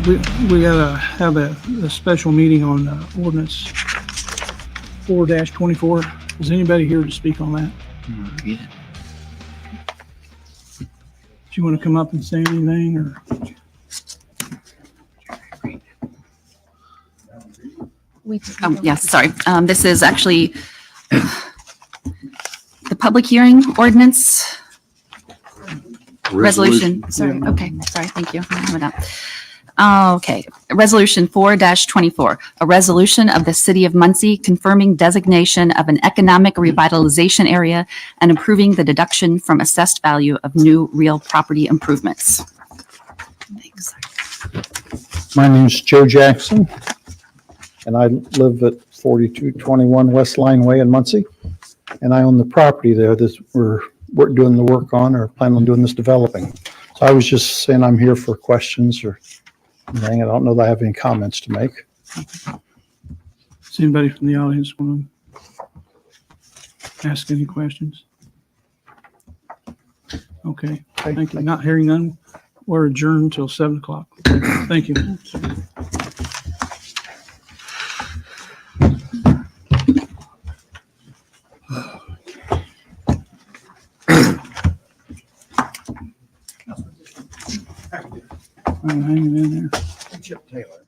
We gotta have a special meeting on ordinance 4-24. Is anybody here to speak on that? Read it. Do you want to come up and say anything, or? Yes, sorry. This is actually the public hearing ordinance resolution. Sorry. Okay. Sorry. Thank you. I have it up. Okay. Resolution 4-24, a resolution of the City of Muncie confirming designation of an economic revitalization area and approving the deduction from assessed value of new real property improvements. Thanks. My name's Joe Jackson, and I live at 4221 West Line Way in Muncie. And I own the property there that we're doing the work on, or plan on doing this developing. So I was just saying I'm here for questions or anything. I don't know that I have any comments to make. Does anybody from the audience want to ask any questions? Okay, thank you. Not hearing none, we're adjourned until 7 o'clock. Thank you. I'm hanging in there. Chip Taylor.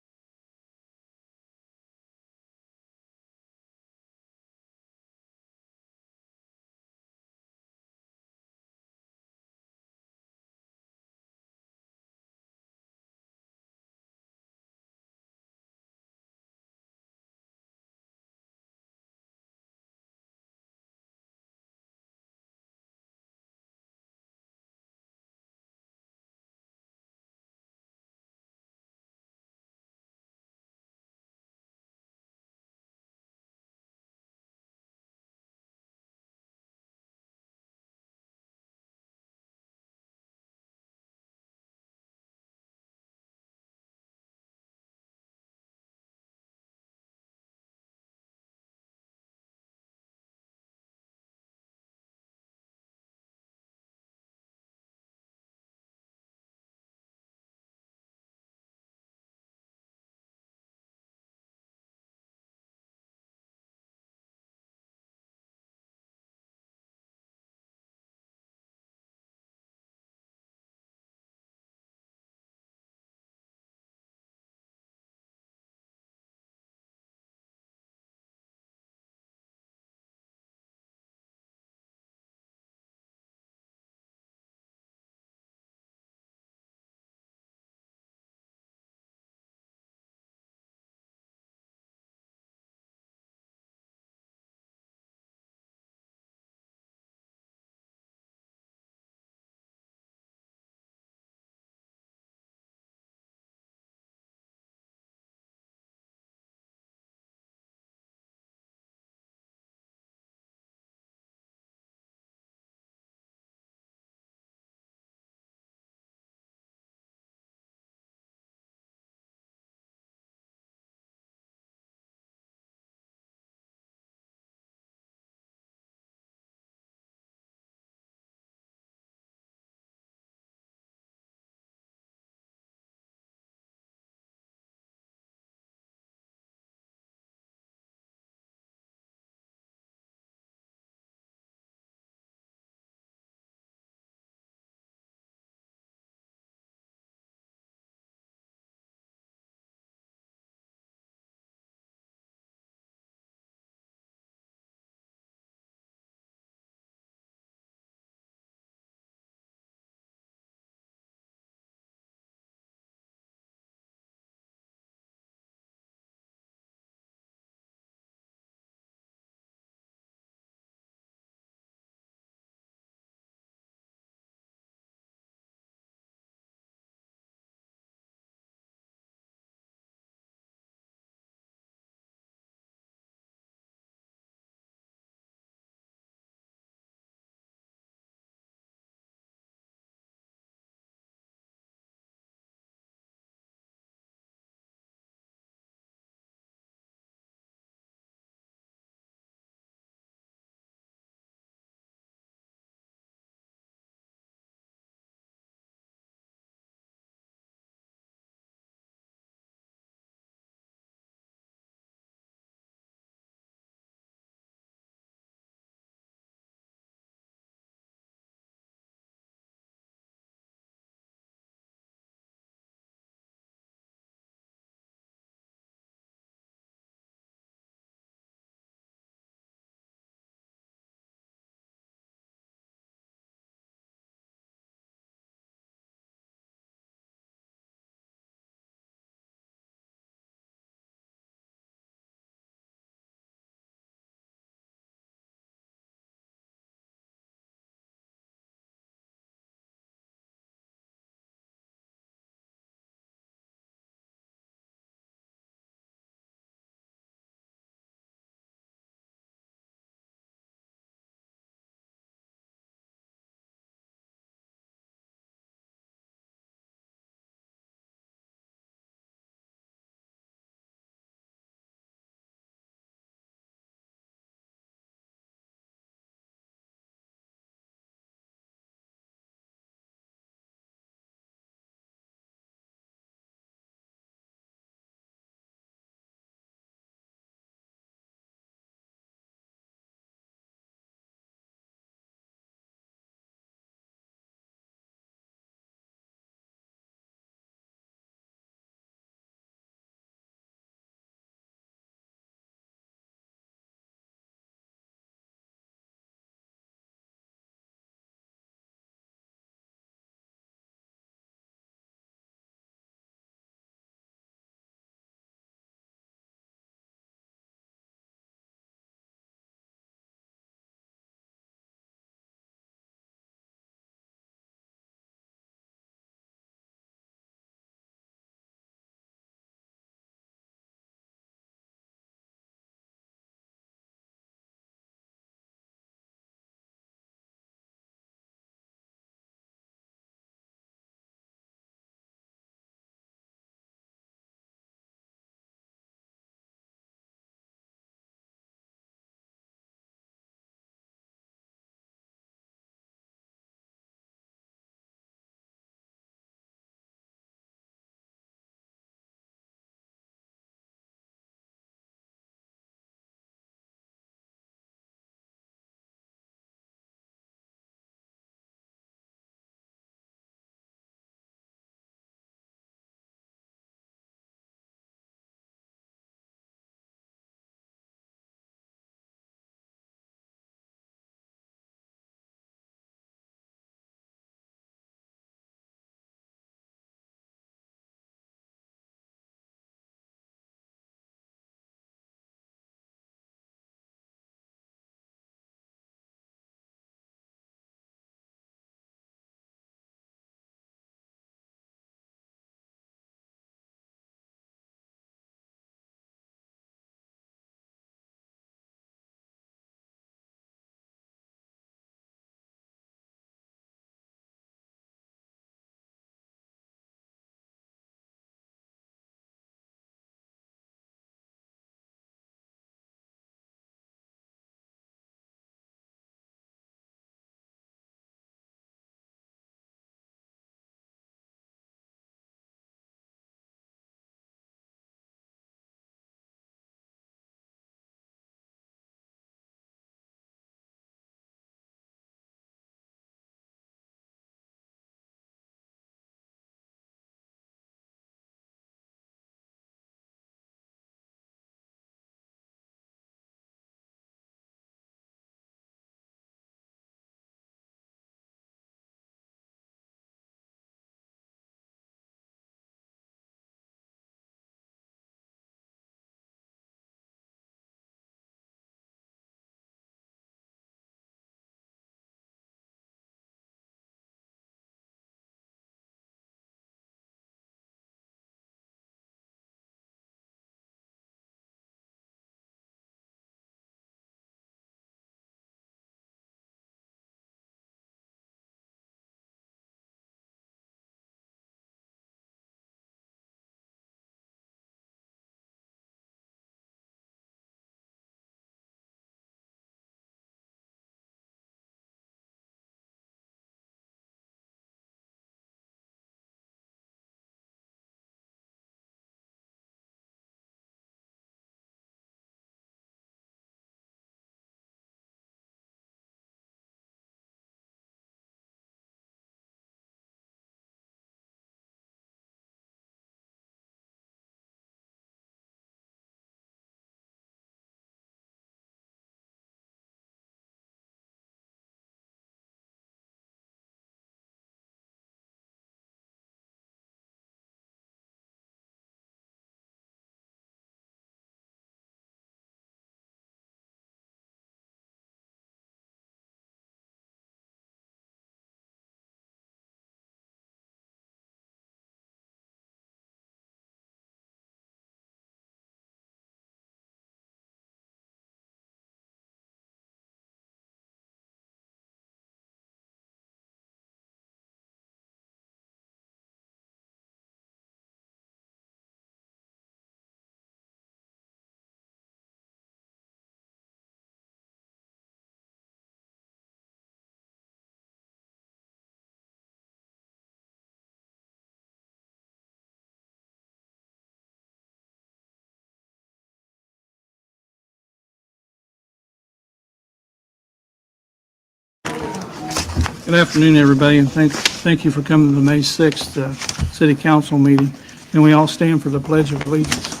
Good afternoon, everybody, and thank you for coming to the May 6th City Council meeting. And we all stand for the Pledge of Allegiance.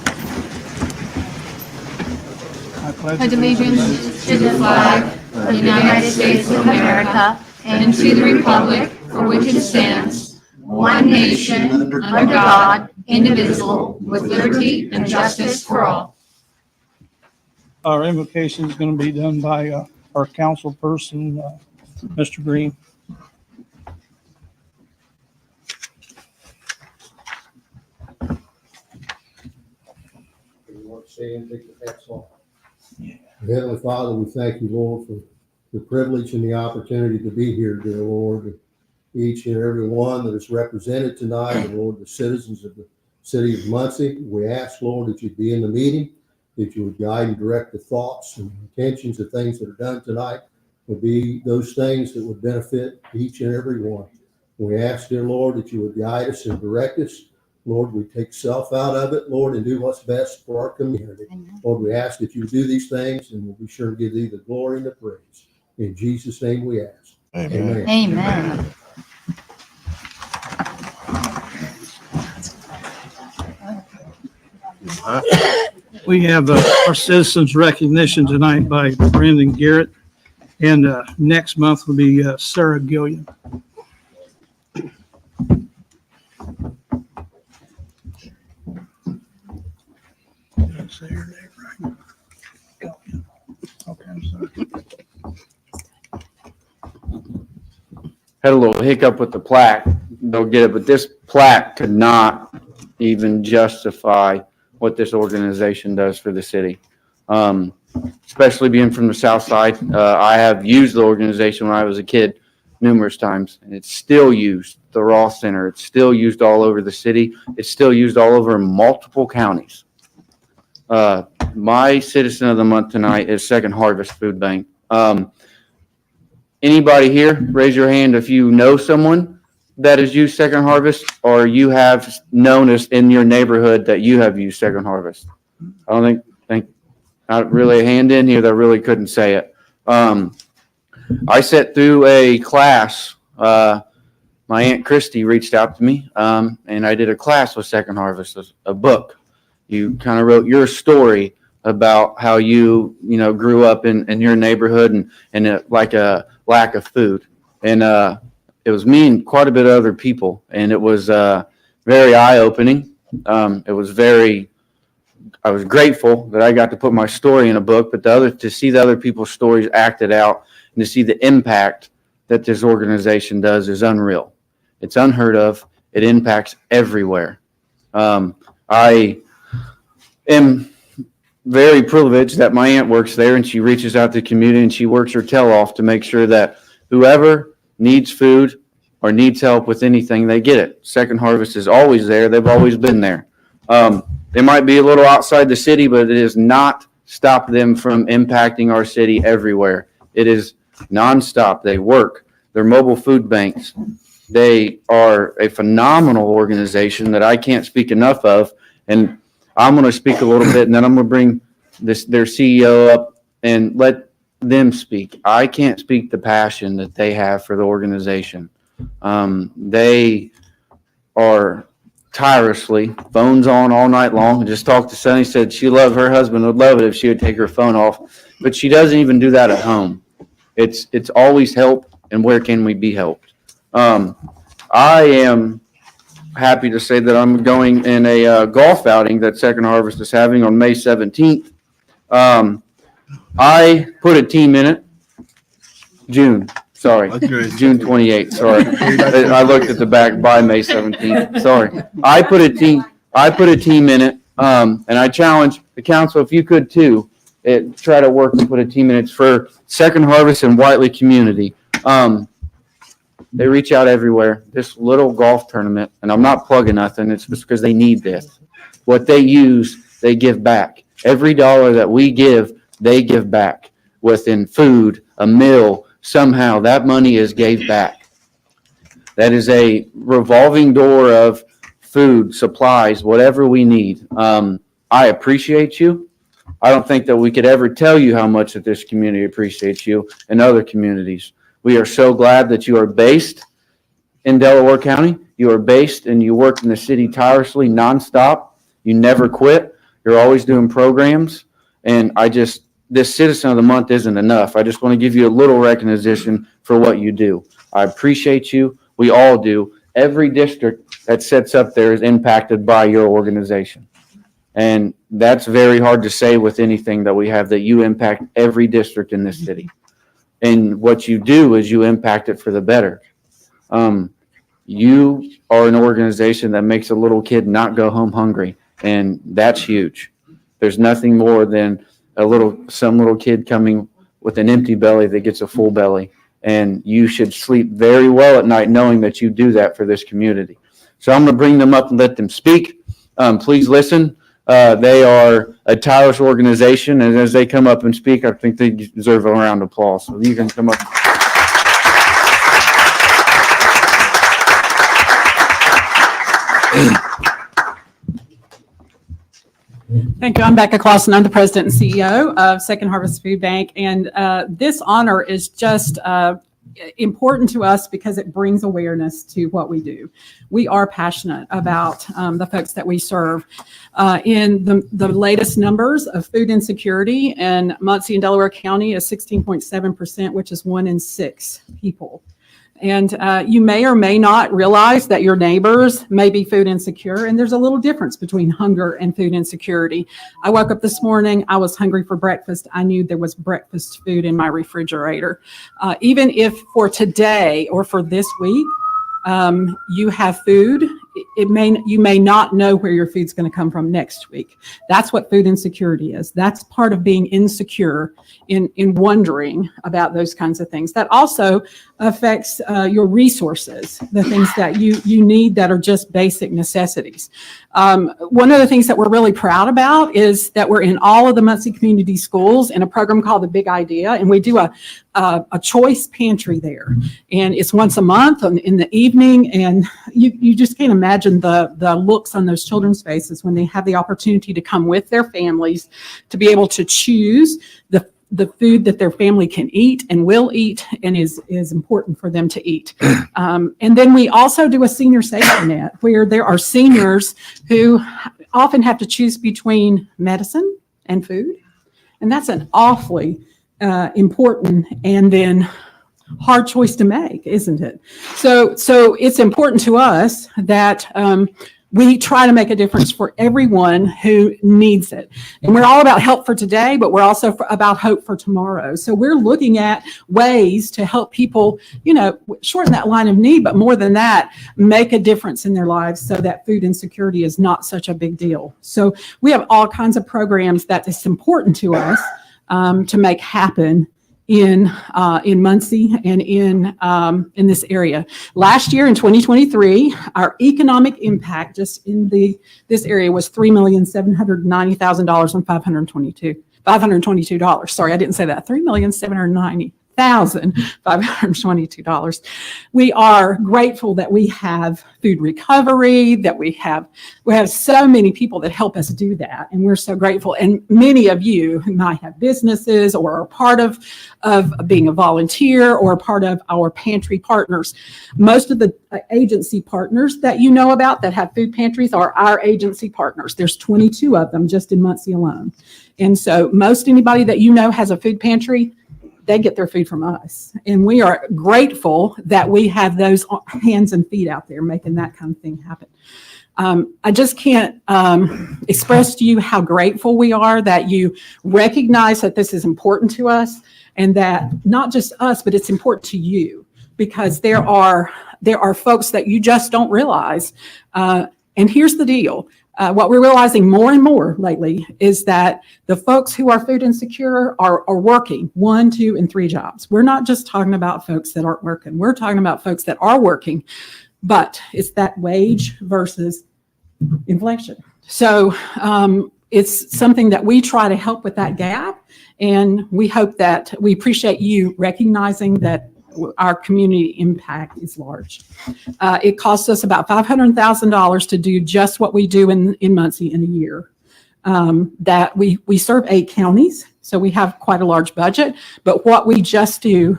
I pledge allegiance to the flag of the United States of America and to the republic for which it stands, one nation, under God, indivisible, with liberty and justice for all. Our invocation is going to be done by our council person, Mr. Green. Stand, take your hats off. Heavenly Father, we thank you, Lord, for the privilege and the opportunity to be here, dear Lord. Each and every one that is represented tonight, and Lord, the citizens of the city of Muncie, we ask, Lord, that you be in the meeting, that you would guide and direct the thoughts and intentions of things that are done tonight, would be those things that would benefit each and every one. We ask, dear Lord, that you would guide us and direct us. Lord, we take self out of it, Lord, and do what's best for our community. Amen. Lord, we ask that you do these things, and we'll be sure to give thee the glory and the praise. In Jesus' name we ask. Amen. Amen. We have our citizens recognition tonight by Brandon Garrett, and next month will be Sarah Gilliam. Say her name right. Gilliam. Okay, I'm sorry. Had a little hiccup with the plaque. They'll get it, but this plaque could not even justify what this organization does for the city. Especially being from the South Side. I have used the organization when I was a kid numerous times, and it's still used. The Ross Center, it's still used all over the city. It's still used all over multiple counties. My Citizen of the Month tonight is Second Harvest Food Bank. Anybody here, raise your hand if you know someone that has used Second Harvest, or you have known us in your neighborhood that you have used Second Harvest. I don't think not really a hand in here that really couldn't say it. I sat through a class. My Aunt Christy reached out to me, and I did a class with Second Harvest, a book. You kind of wrote your story about how you grew up in your neighborhood and like a lack of food. And it was me and quite a bit of other people, and it was very eye-opening. I was grateful that I got to put my story in a book, but to see the other people's stories acted out and to see the impact that this organization does is unreal. It's unheard of. It impacts everywhere. I am very privileged that my aunt works there, and she reaches out to the community and she works her tail off to make sure that whoever needs food or needs help with anything, they get it. Second Harvest is always there. They've always been there. They might be a little outside the city, but it has not stopped them from impacting our city everywhere. It is nonstop. They work. They're mobile food banks. They are a phenomenal organization that I can't speak enough of. And I'm going to speak a little bit, and then I'm going to bring their CEO up and let them speak. I can't speak the passion that they have for the organization. They are tirelessly, phones on all night long. I just talked to Sunny, said she loved her husband, would love it if she would take her phone off, but she doesn't even do that at home. It's always help, and where can we be helped? I am happy to say that I'm going in a golf outing that Second Harvest is having on May 17th. I put a team in it. June 28th. Sorry. I looked at the back by May 17th. Sorry. I put a team in it. And I challenge the council, if you could too, try to work to put a team in it. It's for Second Harvest and Whiteley community. They reach out everywhere. This little golf tournament, and I'm not plugging nothing, it's just because they need this. What they use, they give back. Every dollar that we give, they give back. Within food, a meal, somehow that money is gave back. That is a revolving door of food, supplies, whatever we need. I appreciate you. I don't think that we could ever tell you how much that this community appreciates you and other communities. We are so glad that you are based in Delaware County. You are based and you work in the city tirelessly, nonstop. You never quit. You're always doing programs. And this Citizen of the Month isn't enough. I just want to give you a little recognition for what you do. I appreciate you. We all do. Every district that sits up there is impacted by your organization. And that's very hard to say with anything that we have, that you impact every district in this city. And what you do is you impact it for the better. You are an organization that makes a little kid not go home hungry, and that's huge. There's nothing more than some little kid coming with an empty belly that gets a full belly, and you should sleep very well at night knowing that you do that for this community. So I'm going to bring them up and let them speak. Please listen. They are a tireless organization, and as they come up and speak, I think they deserve a round of applause. So you can come up. Thank you. I'm Becca Clausen. I'm the president and CEO of Second Harvest Food Bank. And this honor is just important to us because it brings awareness to what we do. We are passionate about the folks that we serve. In the latest numbers of food insecurity in Muncie and Delaware County is 16.7%, which is 1 in 6 people. And you may or may not realize that your neighbors may be food insecure, and there's a little difference between hunger and food insecurity. I woke up this morning, I was hungry for breakfast. I knew there was breakfast food in my refrigerator. Even if for today or for this week, you have food, you may not know where your food's going to come from next week. That's what food insecurity is. That's part of being insecure in wondering about those kinds of things. That also affects your resources, the things that you need that are just basic necessities. One of the things that we're really proud about is that we're in all of the Muncie community schools in a program called The Big Idea, and we do a choice pantry there. And it's once a month in the evening, and you just can't imagine the looks on those children's faces when they have the opportunity to come with their families to be able to choose the food that their family can eat and will eat and is important for them to eat. And then we also do a senior safety net where there are seniors who often have to choose between medicine and food. And that's an awfully important and then hard choice to make, isn't it? So it's important to us that we try to make a difference for everyone who needs it. And we're all about help for today, but we're also about hope for tomorrow. So we're looking at ways to help people, shorten that line of need, but more than that, make a difference in their lives so that food insecurity is not such a big deal. So we have all kinds of programs that is important to us to make happen in Muncie and in this area. Last year in 2023, our economic impact just in this area was $3,790,000 and $522. Sorry, I didn't say that. $3,790,522. We are grateful that we have food recovery, that we have so many people that help us do that, and we're so grateful. And many of you who might have businesses or are part of being a volunteer or a part of our pantry partners. Most of the agency partners that you know about that have food pantries are our agency partners. There's 22 of them just in Muncie alone. And so most anybody that you know has a food pantry, they get their food from us. And we are grateful that we have those hands and feet out there making that kind of thing happen. I just can't express to you how grateful we are that you recognize that this is important to us and that not just us, but it's important to you because there are folks that you just don't realize. And here's the deal. What we're realizing more and more lately is that the folks who are food insecure are working 1, 2, and 3 jobs. We're not just talking about folks that aren't working. We're talking about folks that are working, but it's that wage versus inflation. So it's something that we try to help with that gap. And we hope that we appreciate you recognizing that our community impact is large. It costs us about $500,000 to do just what we do in Muncie in a year. That we serve 8 counties, so we have quite a large budget. But what we just do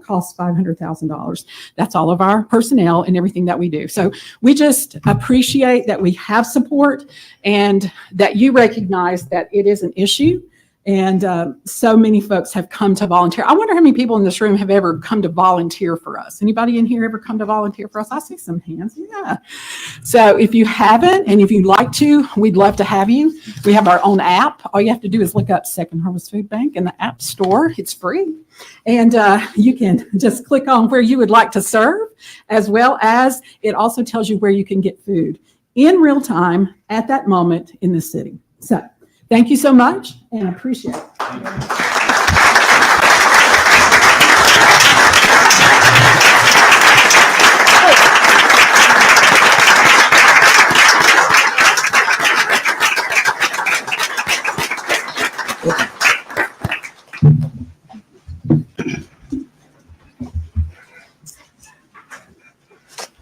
costs $500,000. That's all of our personnel and everything that we do. So we just appreciate that we have support and that you recognize that it is an issue. And so many folks have come to volunteer. I wonder how many people in this room have ever come to volunteer for us. Anybody in here ever come to volunteer for us? I see some hands. Yeah. So if you haven't, and if you'd like to, we'd love to have you. We have our own app. All you have to do is look up Second Harvest Food Bank in the App Store. It's free. And you can just click on where you would like to serve, as well as it also tells you where you can get food in real time at that moment in the city. So thank you so much, and I appreciate it.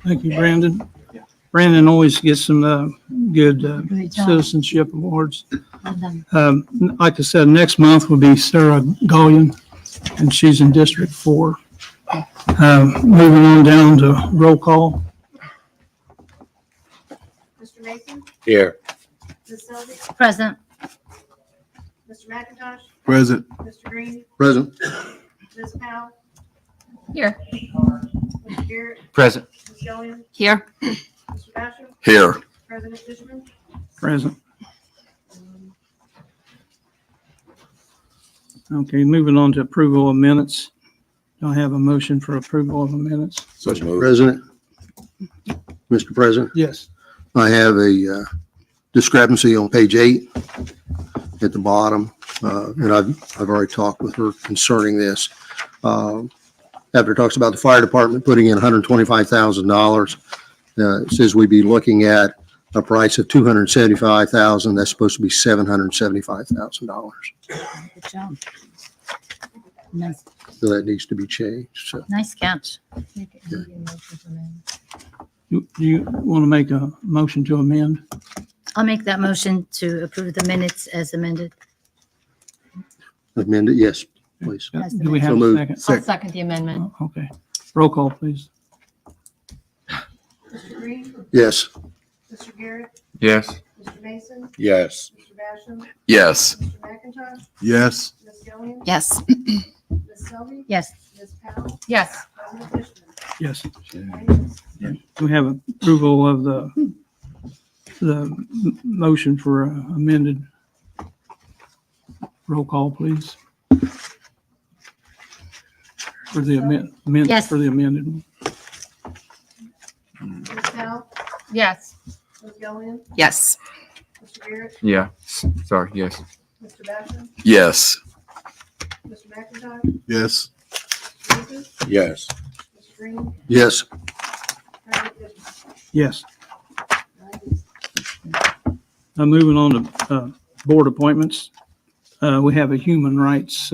Thank you, Brandon. Brandon always gets some good Great job. citizenship awards. Well done. Like I said, next month will be Sarah Gullion, and she's in District 4. Moving on down to roll call. Mr. Mason? Here. Ms. Selby? Present. Mr. McIntosh? Present. Mr. Green? Present. Ms. Powell? Here. Mr. Garrett? Present. Ms. Gillian? Here. Mr. Basham? Here. President Fishman? Present. Okay, moving on to approval of minutes. Do I have a motion for approval of the minutes? So moved. President, Mr. President, Yes. I have a discrepancy on page 8 at the bottom. And I've already talked with her concerning this. After it talks about the fire department putting in $125,000, it says we'd be looking at a price of $275,000. That's supposed to be $775,000. Good job. Nice, So that needs to be changed. So nice catch. You want to make a motion to amend? I'll make that motion to approve the minutes as amended. amend it, yes, please. Do we have So a moved. second? I'll second the amendment. Oh, okay. Roll call, please. Mr. Green? Yes. Mr. Garrett? Yes. Mr. Mason? Yes. Mr. Basham? Yes. Mr. McIntosh? Yes. Ms. Gillian? Yes. Ms. Selby? Yes. Ms. Powell? Yes. President Fishman? Yes. Unanimous. We have approval of the motion for amended. Roll call, please. For the amendment, Yes. for the amended one. Ms. Powell? Yes. Ms. Gillian? Yes. Mr. Garrett? Yeah. Sorry. Yes. Mr. Basham? Yes. Mr. McIntosh? Yes. Mason? Yes. Mr. Green? Yes. President Fishman? Yes. Unanimous. Moving on to board appointments. We have a human rights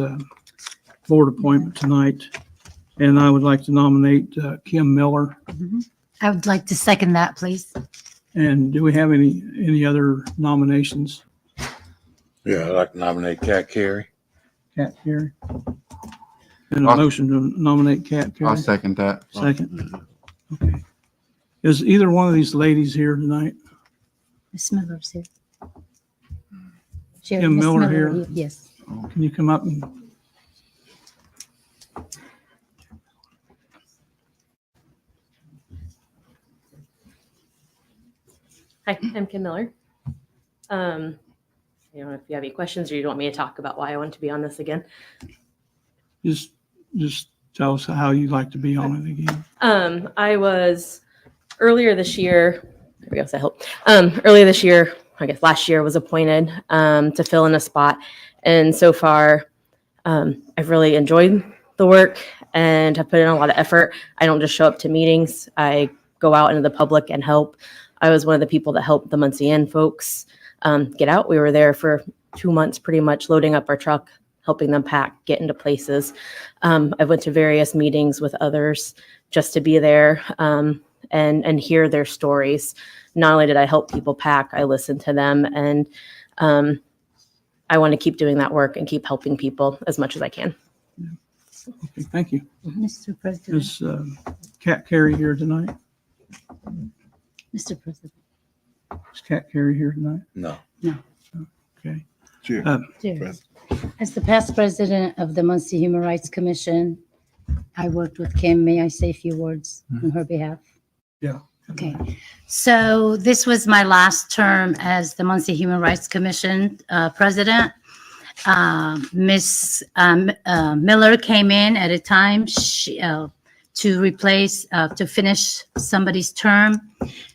board appointment tonight, and I would like to nominate Kim Miller. I would like to second that, please. And do we have any other nominations? Yeah, I'd like to nominate Kat Carey. Kat Carey? And a I'll- motion to nominate Kat I'll Carey? second that. Second. Okay. Is either one of these ladies here tonight? Ms. Miller's here. Sherry, Kim Ms. Miller here? Yes. Can you come up and, Hi, I'm Kim Miller. If you have any questions or you want me to talk about why I want to be on this again. just tell us how you'd like to be on it again. I was earlier this year, there we go, so I hope. Earlier this year, I guess last year, was appointed to fill in a spot. And so far, I've really enjoyed the work and have put in a lot of effort. I don't just show up to meetings. I go out into the public and help. I was one of the people that helped the Muncie Inn folks get out. We were there for 2 months, pretty much loading up our truck, helping them pack, get into places. I went to various meetings with others just to be there and hear their stories. Not only did I help people pack, I listened to them, and I want to keep doing that work and keep helping people as much as I can. Okay, thank you. Mr. President, Is Kat Carey here tonight? Mr. President, Is Kat Carey here tonight? No. Okay. Sure. Chair, as the past president of the Muncie Human Rights Commission, I worked with Kim. May I say a few words on her behalf? Yeah. Okay, so this was my last term as the Muncie Human Rights Commission president. Miss Miller came in at a time to replace, to finish somebody's term.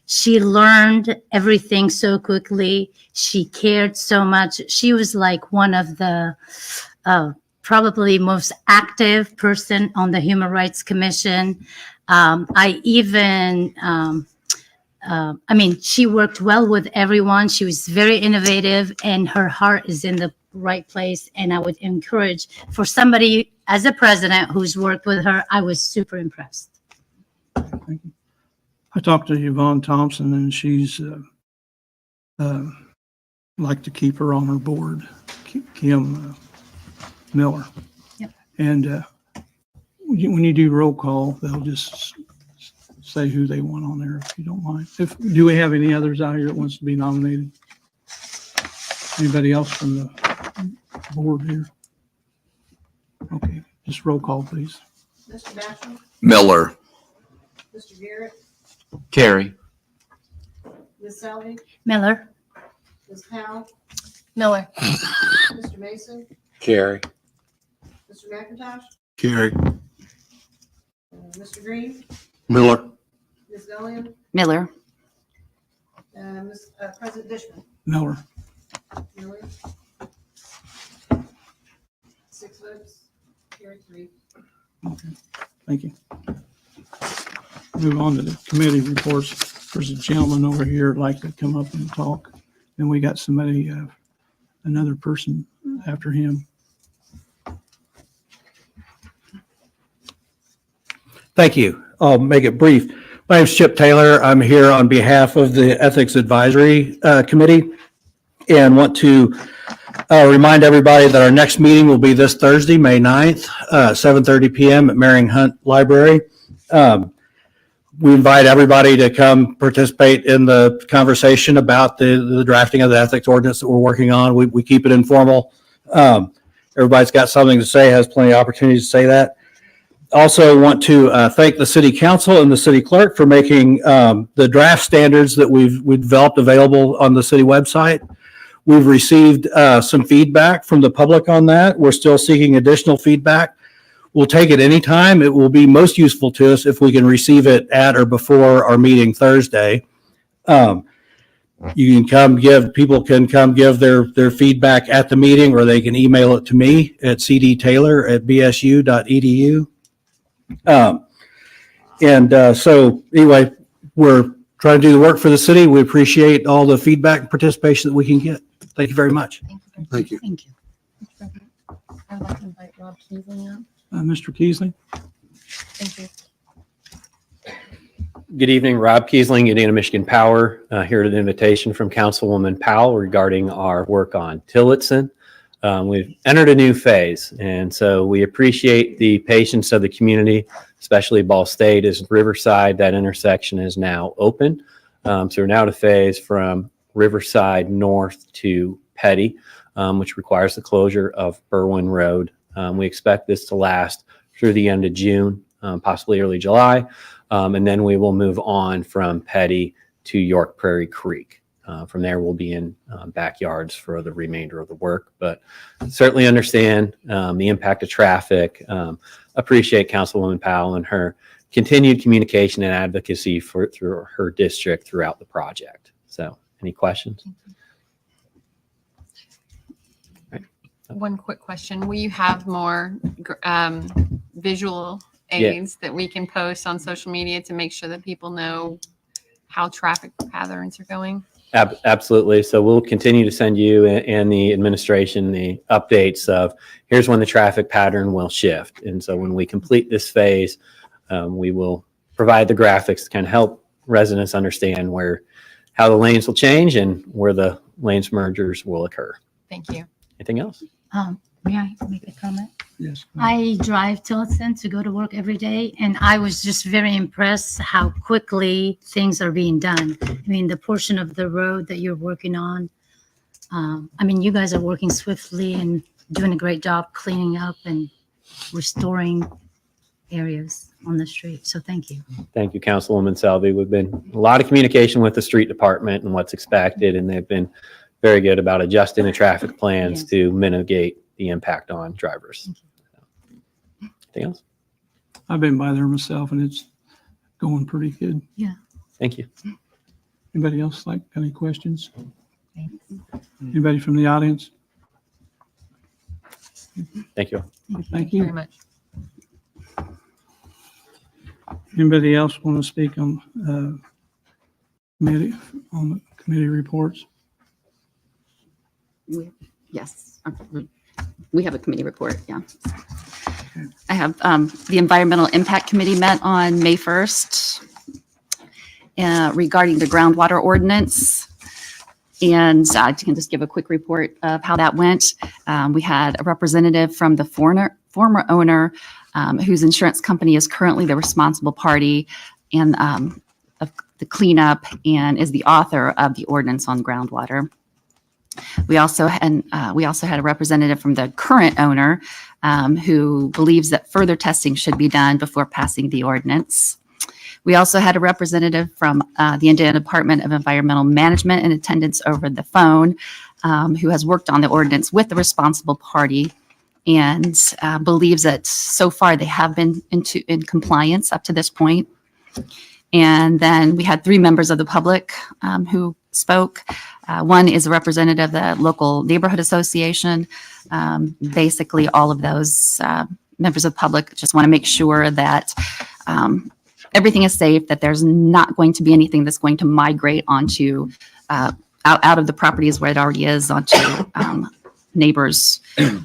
She learned everything so quickly. She cared so much. She was like one of the probably most active person on the Human Rights Commission. She worked well with everyone. She was very innovative and her heart is in the right place. And I would encourage for somebody as a president who's worked with her, I was super impressed. Thank you. I talked to Yvonne Thompson and she's like to keep her on her board, Kim Miller. Yep. And when you do roll call, they'll just say who they want on there, if you don't mind. Do we have any others out here that wants to be nominated? Anybody else from the board here? Okay, just roll call, please. Mr. Batchel, Miller. Mr. Garrett, Carey. Ms. Selby, Miller, Ms. Powell, Miller. Mr. Mason, Carey. Mr. McIntosh, Carey. Mr. Green, Miller. Ms. Gillian, Miller. President Dishman. Miller. Miller. 6 votes, carried 3. Okay, thank you. Move on to the committee reports. There's a gentleman over here who'd like to come up and talk. And we got somebody, another person after him. Thank you. I'll make it brief. My name's Chip Taylor. I'm here on behalf of the Ethics Advisory Committee and want to remind everybody that our next meeting will be this Thursday, May 9th, 7:30 p.m. at Marion Hunt Library. We invite everybody to come participate in the conversation about the drafting of the ethics ordinance that we're working on. We keep it informal. Everybody's got something to say, has plenty of opportunities to say that. Also want to thank the city council and the city clerk for making the draft standards that we've developed available on the city website. We've received some feedback from the public on that. We're still seeking additional feedback. We'll take it anytime. It will be most useful to us if we can receive it at or before our meeting Thursday. You can people can come give their feedback at the meeting, or they can email it to me at cdtaylor@bsu.edu. So anyway, we're trying to do the work for the city. We appreciate all the feedback and participation that we can get. Thank you very much. Thank you. thank you. I would like to invite Rob Keeling up. Mr. Keesley? Thank you. Good evening, Rob Kiesling, Indiana Michigan Power, here at an invitation from Councilwoman Powell regarding our work on Tillotson. We've entered a new phase, and so we appreciate the patience of the community, especially Ball State, as Riverside, that intersection is now open. So we're now at a phase from Riverside north to Petty, which requires the closure of Berwyn Road. We expect this to last through the end of June, possibly early July. And then we will move on from Petty to York Prairie Creek. From there, we'll be in backyards for the remainder of the work, but certainly understand the impact of traffic. Appreciate Councilwoman Powell and her continued communication and advocacy through her district throughout the project. So, any questions? One quick question. Will you have more visual aids that we can post on social media to make sure that people know how traffic patterns are going? Absolutely. So we'll continue to send you and the administration the updates of here's when the traffic pattern will shift. And so when we complete this phase, we will provide the graphics to kind of help residents understand how the lanes will change and where the lanes mergers will occur. Thank you. Anything else? May I make a comment? Yes. I drive Tillotson to go to work every day, and I was just very impressed how quickly things are being done. I mean, the portion of the road that you're working on, I mean, you guys are working swiftly and doing a great job cleaning up and restoring areas on the street. So thank you. Thank you, Councilwoman Selby. We've been a lot of communication with the street department and what's expected, and they've been very good about adjusting the traffic plans Yes. to mitigate the impact on drivers. Anything else? I've been by there myself and it's going pretty good. Thank you. Anybody else like any questions? Anybody from the audience? Thank you. Thank Very you. much. Anybody else want to speak on committee, on the committee reports? Yes. We have a committee report, yeah. I have, the Environmental Impact Committee met on May 1st regarding the groundwater ordinance. And I can just give a quick report of how that went. We had a representative from the former owner, whose insurance company is currently the responsible party and of the cleanup and is the author of the ordinance on groundwater. We also had a representative from the current owner who believes that further testing should be done before passing the ordinance. We also had a representative from the Indiana Department of Environmental Management in attendance over the phone who has worked on the ordinance with the responsible party and believes that so far they have been in compliance up to this point. And then we had 3 members of the public who spoke. One is a representative of the local neighborhood association. Basically, all of those members of the public just want to make sure that everything is safe, that there's not going to be anything that's going to migrate onto out of the properties where it already is onto neighbors'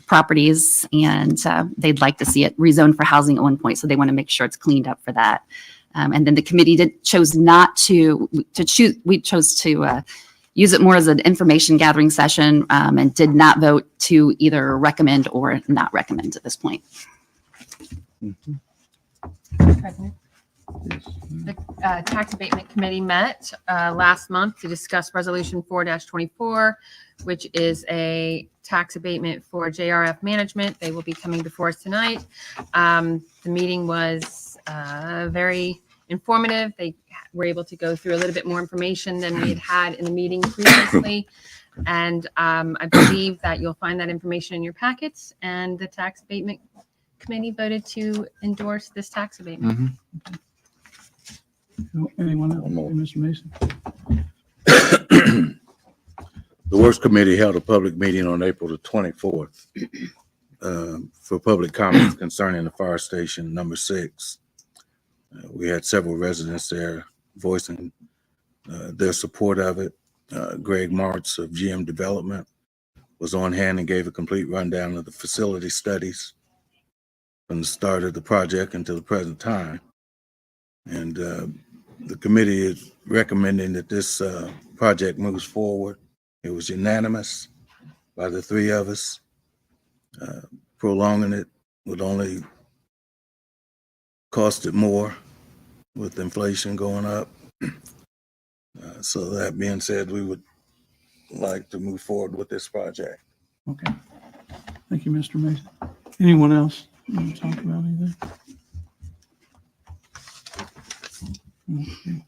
properties. And they'd like to see it rezoned for housing at one point. So they want to make sure it's cleaned up for that. And then the committee chose to use it more as an information gathering session and did not vote to either recommend or not recommend at this point. President. The Tax Abatement Committee met last month to discuss Resolution 4-24, which is a tax abatement for JRF Management. They will be coming before us tonight. The meeting was very informative. They were able to go through a little bit more information than we had in the meeting previously. And I believe that you'll find that information in your packets. And the Tax Abatement Committee voted to endorse this tax abatement. Anyone else? Mr. Mason? The Works Committee held a public meeting on April the 24th for public comments concerning the fire station number 6. We had several residents there voicing their support of it. Greg Martz of GM Development was on hand and gave a complete rundown of the facility studies from the start of the project until the present time. And the committee is recommending that this project moves forward. It was unanimous by the 3 of us. Prolonging it would only cost it more with inflation going up. So that being said, we would like to move forward with this project. Okay. Thank you, Mr. Mason. Anyone else want to talk about anything? Okay.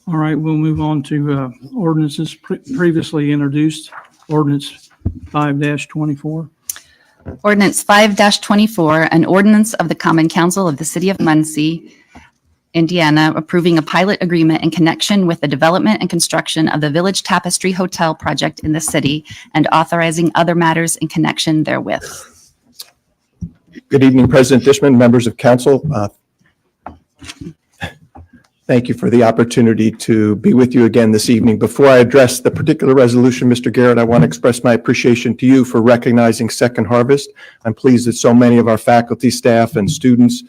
All right, we'll move on to ordinances previously introduced. Ordinance 5-24. Ordinance 5-24, an ordinance of the Common Council of the City of Muncie, Indiana, approving a pilot agreement in connection with the development and construction of the Village Tapestry Hotel project in the city and authorizing other matters in connection therewith. Good evening, President Dishman, members of council. Thank you for the opportunity to be with you again this evening. Before I address the particular resolution, Mr. Garrett, I want to express my appreciation to you for recognizing Second Harvest. I'm pleased that so many of our faculty, staff, and students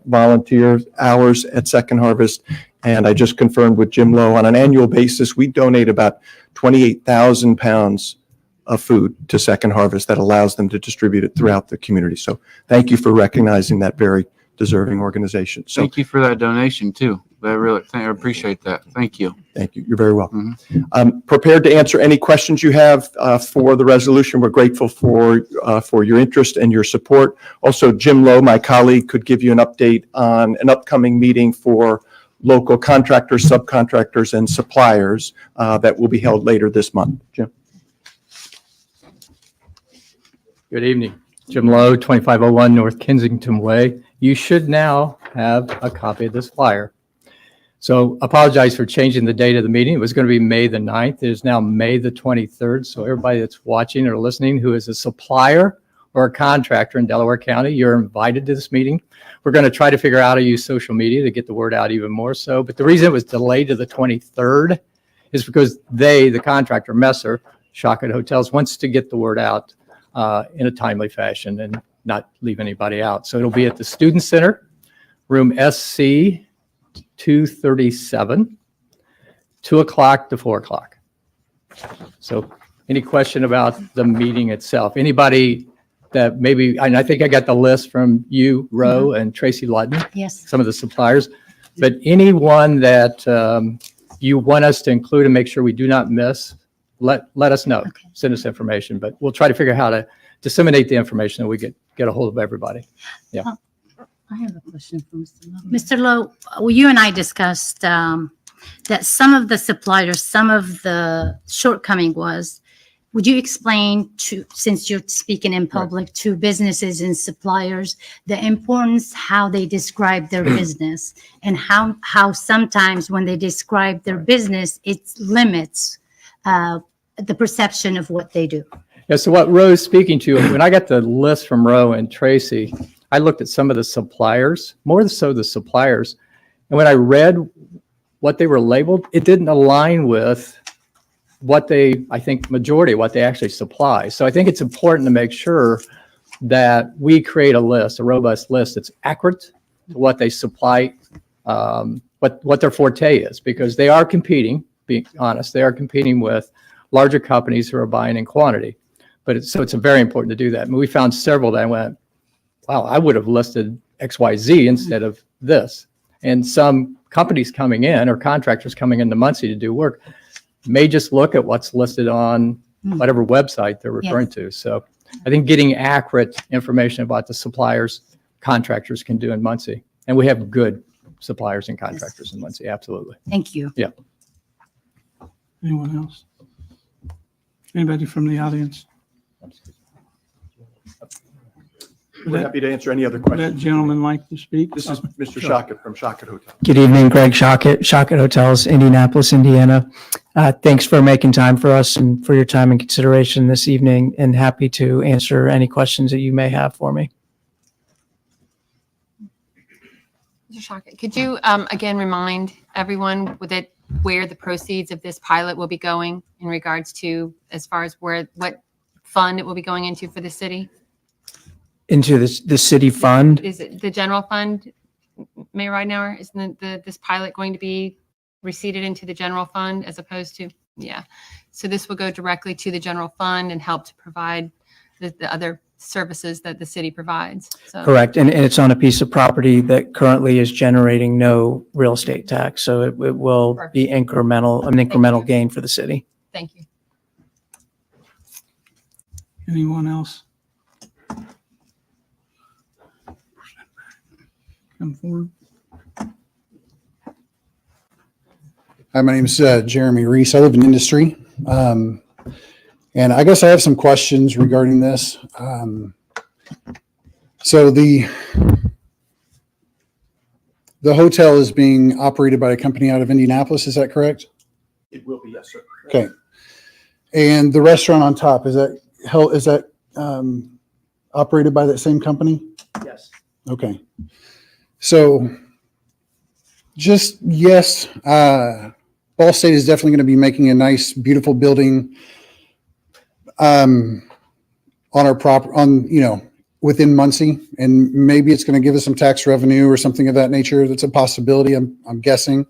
volunteer hours at Second Harvest. And I just confirmed with Jim Lowe, on an annual basis, we donate about 28,000 pounds of food to Second Harvest that allows them to distribute it throughout the community. So thank you for recognizing that very deserving organization. So Thank you for that donation too. I appreciate that. Thank you. thank you. You're very welcome. I'm prepared to answer any questions you have for the resolution. We're grateful for your interest and your support. Also, Jim Lowe, my colleague, could give you an update on an upcoming meeting for local contractors, subcontractors, and suppliers that will be held later this month. Jim. Good evening. Jim Lowe, 2501 North Kensington Way. You should now have a copy of this flyer. So apologize for changing the date of the meeting. It was going to be May the 9th. It is now May the 23rd. So everybody that's watching or listening who is a supplier or a contractor in Delaware County, you're invited to this meeting. We're going to try to figure out how to use social media to get the word out even more so. But the reason it was delayed to the 23rd is because the contractor, Messer, Shotgun Hotels, wants to get the word out in a timely fashion and not leave anybody out. So it'll be at the Student Center, room SC 237, 2 o'clock to 4 o'clock. So any question about the meeting itself? Anybody that maybe, and I think I got the list from you, Roe, and Tracy Lutton, Yes. some of the suppliers, but anyone that you want us to include and make sure we do not miss, let us know. Okay. Send us information, but we'll try to figure out how to disseminate the information that we get a hold of everybody. Yeah. I have a question for Mr. Lowe. Mr. Lowe, you and I discussed that some of the suppliers, some of the shortcoming was, would you explain to, since you're speaking in public, to businesses and suppliers, the importance, how they describe their business and how sometimes when they describe their business, it limits the perception of what they do? Yeah, so what Roe's speaking to, when I got the list from Roe and Tracy, I looked at some of the suppliers, more so the suppliers, and when I read what they were labeled, it didn't align with what they, I think, majority of what they actually supply. So I think it's important to make sure that we create a list, a robust list that's accurate to what they supply, what their forte is, because they are competing, being honest, they are competing with larger companies who are buying in quantity. But it's very important to do that. And we found several that went, wow, I would have listed XYZ instead of this. And some companies coming in or contractors coming into Muncie to do work may just look at what's listed on whatever website they're referring to. So I think getting accurate information about the suppliers, contractors can do in Muncie. And we have good suppliers and contractors in Muncie, absolutely. Thank you. Yeah. Anyone else? Anybody from the audience? We're happy to answer any other Would that questions. gentleman like to speak? This is Mr. Shockett from Shockett Hotel. Good evening, Greg Shockett, Shockett Hotels, Indianapolis, Indiana. Thanks for making time for us and for your time and consideration this evening, and happy to answer any questions that you may have for me. Mr. Shockett, could you again remind everyone where the proceeds of this pilot will be going in regards to, as far as what fund it will be going into for the city? Into the city fund? Is it the general fund, Mayor Ridenour? Isn't this pilot going to be receipted into the general fund as opposed to, yeah. So this will go directly to the general fund and help to provide the other services that the city provides. So. Correct. And it's on a piece of property that currently is generating no real estate tax. So it will be an incremental gain for the city. Thank you. Anyone else? Come forward. Hi, my name is Jeremy Reese. I live in industry. And I guess I have some questions regarding this. So the hotel is being operated by a company out of Indianapolis, is that correct? It will be, yes, sir. Okay. And the restaurant on top, is that operated by that same company? Yes. Okay. So just, yes, Ball State is definitely going to be making a nice, beautiful building on our within Muncie, and maybe it's going to give us some tax revenue or something of that nature. That's a possibility, I'm guessing.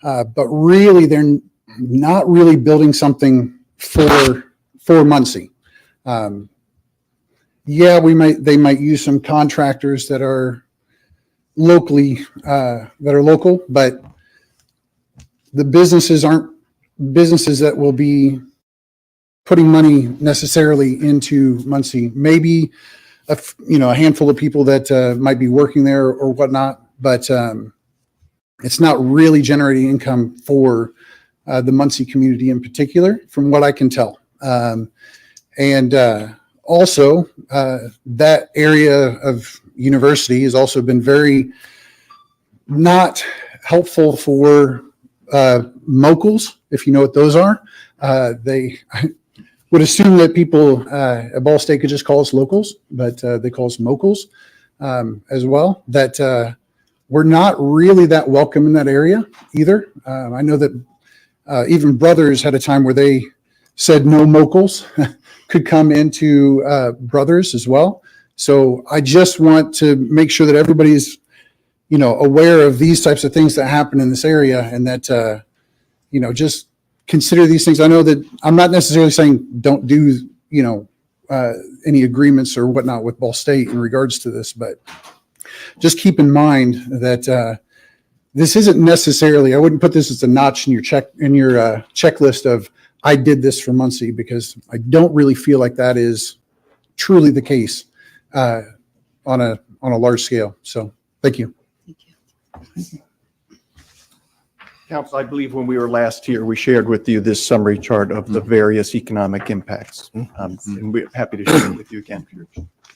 But really, they're not really building something for for Muncie. Yeah, they might use some contractors that are locally, local, but the businesses aren't businesses that will be putting money necessarily into Muncie. Maybe a handful of people that might be working there or whatnot, but it's not really generating income for the Muncie community in particular, from what I can tell. Also, that area of university has also been very not helpful for MOCLs, if you know what those are. They would assume that people at Ball State could just call us locals, but they call us MOCLs as well. That we're not really that welcome in that area either. I know that even Brothers had a time where they said no MOCLs could come into Brothers as well. So I just want to make sure that everybody's, aware of these types of things that happen in this area, and that, just consider these things. I know that I'm not necessarily saying don't do, any agreements or whatnot with Ball State in regards to this, but just keep in mind that this isn't necessarily, I wouldn't put this as a notch in your checklist of I did this for Muncie, because I don't really feel like that is truly the case on a large scale. So thank you. Council, I believe when we were last here, we shared with you this summary chart of the various economic impacts. And we're happy to share it with you again.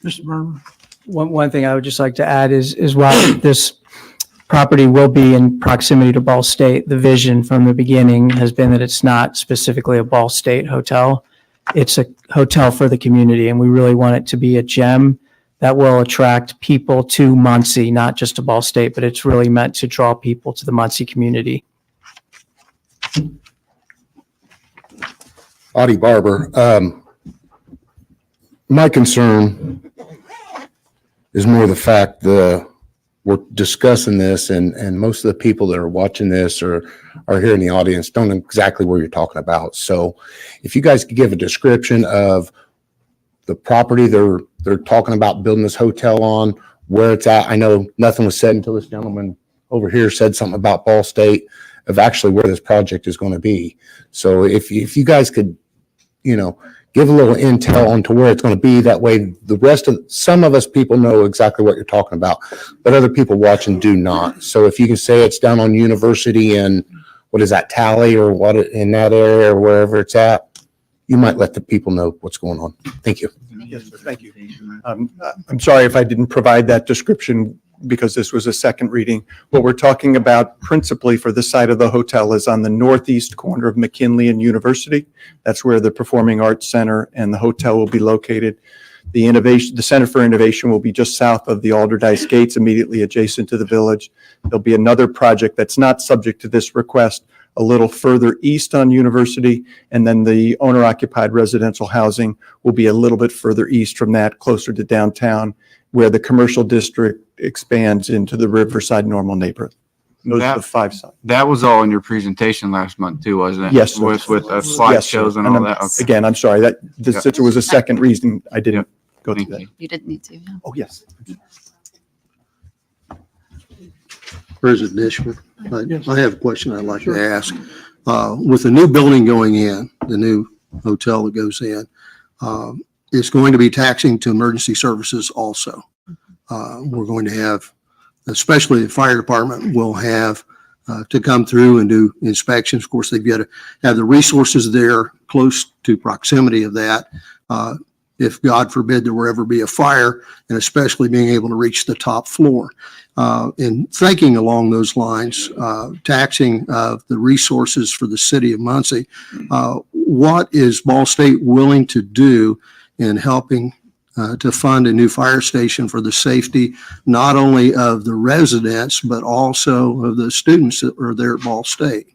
Mr. Berman? One thing I would just like to add is while this property will be in proximity to Ball State, the vision from the beginning has been that it's not specifically a Ball State hotel. It's a hotel for the community, and we really want it to be a gem that will attract people to Muncie, not just to Ball State, but it's really meant to draw people to the Muncie community. Audie Barber. My concern is more the fact that we're discussing this, and most of the people that are watching this or are here in the audience don't know exactly where you're talking about. So if you guys could give a description of the property they're talking about building this hotel on, where it's at. I know nothing was said until this gentleman over here said something about Ball State, of actually where this project is going to be. So if you guys could, give a little intel onto where it's going to be, that way some of us people know exactly what you're talking about, but other people watching do not. So if you can say it's down on University and what is that, Tally, or what in that area or wherever it's at, you might let the people know what's going on. Thank you. Yes, sir. Thank you. I'm sorry if I didn't provide that description because this was a second reading. What we're talking about principally for this side of the hotel is on the northeast corner of McKinley and University. That's where the Performing Arts Center and the hotel will be located. The Center for Innovation will be just south of the Alderdice Gates, immediately adjacent to the village. There'll be another project that's not subject to this request a little further east on University, and then the owner-occupied residential housing will be a little bit further east from that, closer to downtown, where the commercial district expands into the Riverside Normal neighborhood. Those are the 5 sites. That was all in your presentation last month too, wasn't it? Yes, sir. With Yes, slideshows sir. and all I'm- that. Okay. Again, I'm sorry, it was a second reason I didn't go through that. You didn't need to. Yeah. Oh, yes. President Dishman, I have a question I'd like to ask. With the new building going in, the new hotel that goes in, it's going to be taxing to emergency services also. We're going to have, especially the fire department will have to come through and do inspections. Of course, they've got to have the resources there close to proximity of that. If God forbid there will ever be a fire, and especially being able to reach the top floor. In thinking along those lines, taxing of the resources for the city of Muncie, what is Ball State willing to do in helping to fund a new fire station for the safety, not only of the residents, but also of the students that are there at Ball State?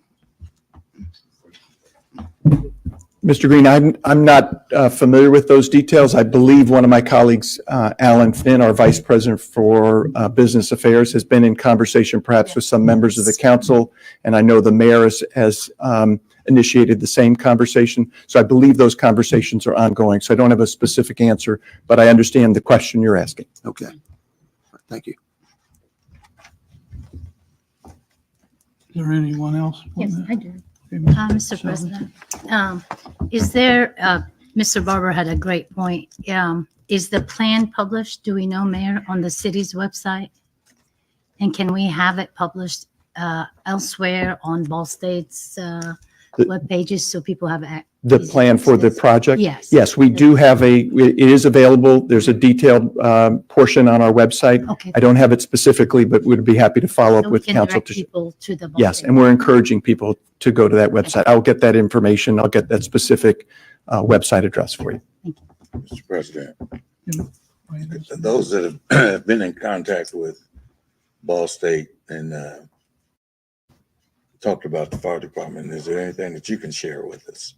Mr. Green, I'm not familiar with those details. I believe one of my colleagues, Alan Finn, our Vice President for Business Affairs, has been in conversation perhaps with some members of the council. And I know the mayor has initiated the same conversation. So I believe those conversations are ongoing. So I don't have a specific answer, but I understand the question you're asking. Okay. Thank you. Is there anyone else? Yes, I do. Okay, Mr. President, is there, Mr. Barber had a great point. Is the plan published, do we know, Mayor, on the city's website? And can we have it published elsewhere on Ball State's web pages so people have The plan for the project? Yes. Yes, we do have it is available. There's a detailed portion on our website. Okay. I don't have it specifically, but we'd be happy to follow up So we with can council. direct people to the Ball Yes, State. and we're encouraging people to go to that website. I'll get that information. I'll get that specific website address for you. Mr. President, those that have been in contact with Ball State and talked about the fire department, is there anything that you can share with us?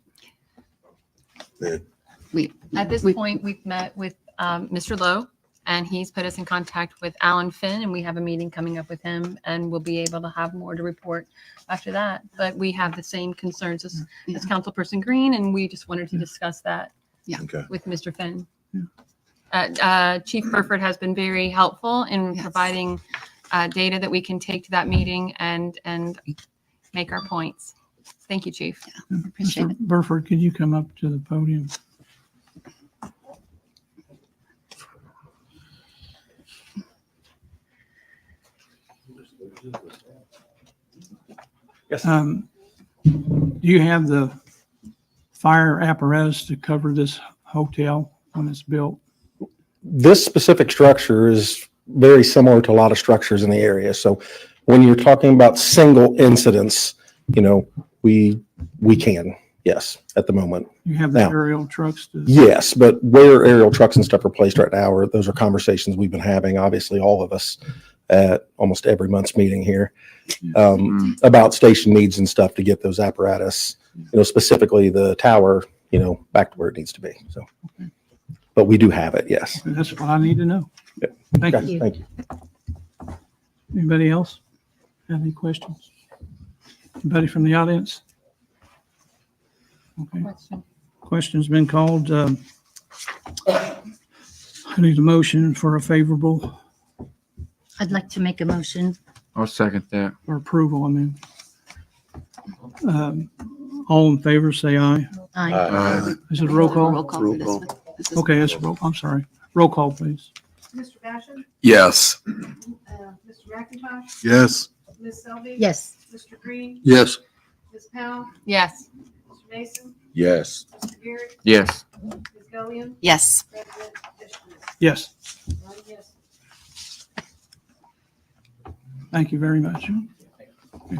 At this point, we've met with Mr. Lowe, and he's put us in contact with Alan Finn, and we have a meeting coming up with him, and we'll be able to have more to report after that. But we have the same concerns as Councilperson Green, and we just wanted to discuss that with Mr. Finn. Chief Burford has been very helpful in providing data that we can take to that meeting and make our points. Thank you, Chief. Mr. Burford, could you come up to the podium? Yes. Do you have the fire apparatus to cover this hotel when it's built? This specific structure is very similar to a lot of structures in the area. So when you're talking about single incidents, we can, yes, at the moment. You have the Now, aerial trucks to? Yes, but where aerial trucks and stuff are placed right now, those are conversations we've been having, obviously, all of us at almost every month's meeting here, about station needs and stuff to get those apparatus, specifically the tower, back to where it needs to be. So, but we do have it, yes. That's what I need to know. Yep. Thank Okay, you. thank you. Anybody else have any questions? Anybody from the audience? Okay. Question's been called. I need a motion for a favorable, I'd like to make a motion. I'll second that. or approval, I mean. All in favor, say aye. Aye. Is it a roll call? Roll call for this one. This is- Okay, it's a roll, I'm sorry. Roll call, please. Mr. Basham? Yes. Mr. McIntosh? Yes. Ms. Selby? Yes. Mr. Green? Yes. Ms. Powell? Yes. Mr. Mason? Yes. Mr. Garrett? Yes. Ms. Gillian? Yes. President Dishman? Yes, 9 yes. thank you very much.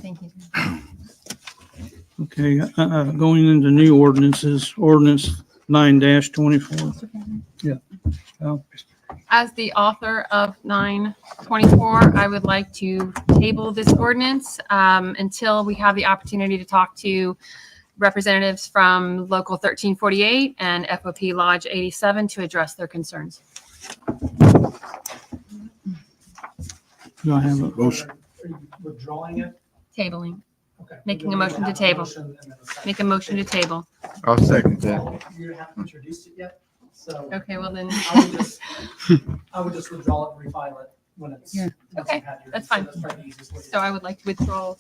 Thank you. Okay, going into new ordinances, ordinance 9-24. Yeah. Well, As the author of 924, I would like to table this ordinance until we have the opportunity to talk to representatives from Local 1348 and FOP Lodge 87 to address their concerns. Do I have a Motion. Withdrawing it? Tabling. Making a motion to table. Make a motion to table. I'll second that. You haven't introduced it yet, so Okay, well then. I would just withdraw it and refile it when it's. Yeah. once Okay, you've had your- that's fine. probably the easiest way to do So it. I would like to withdraw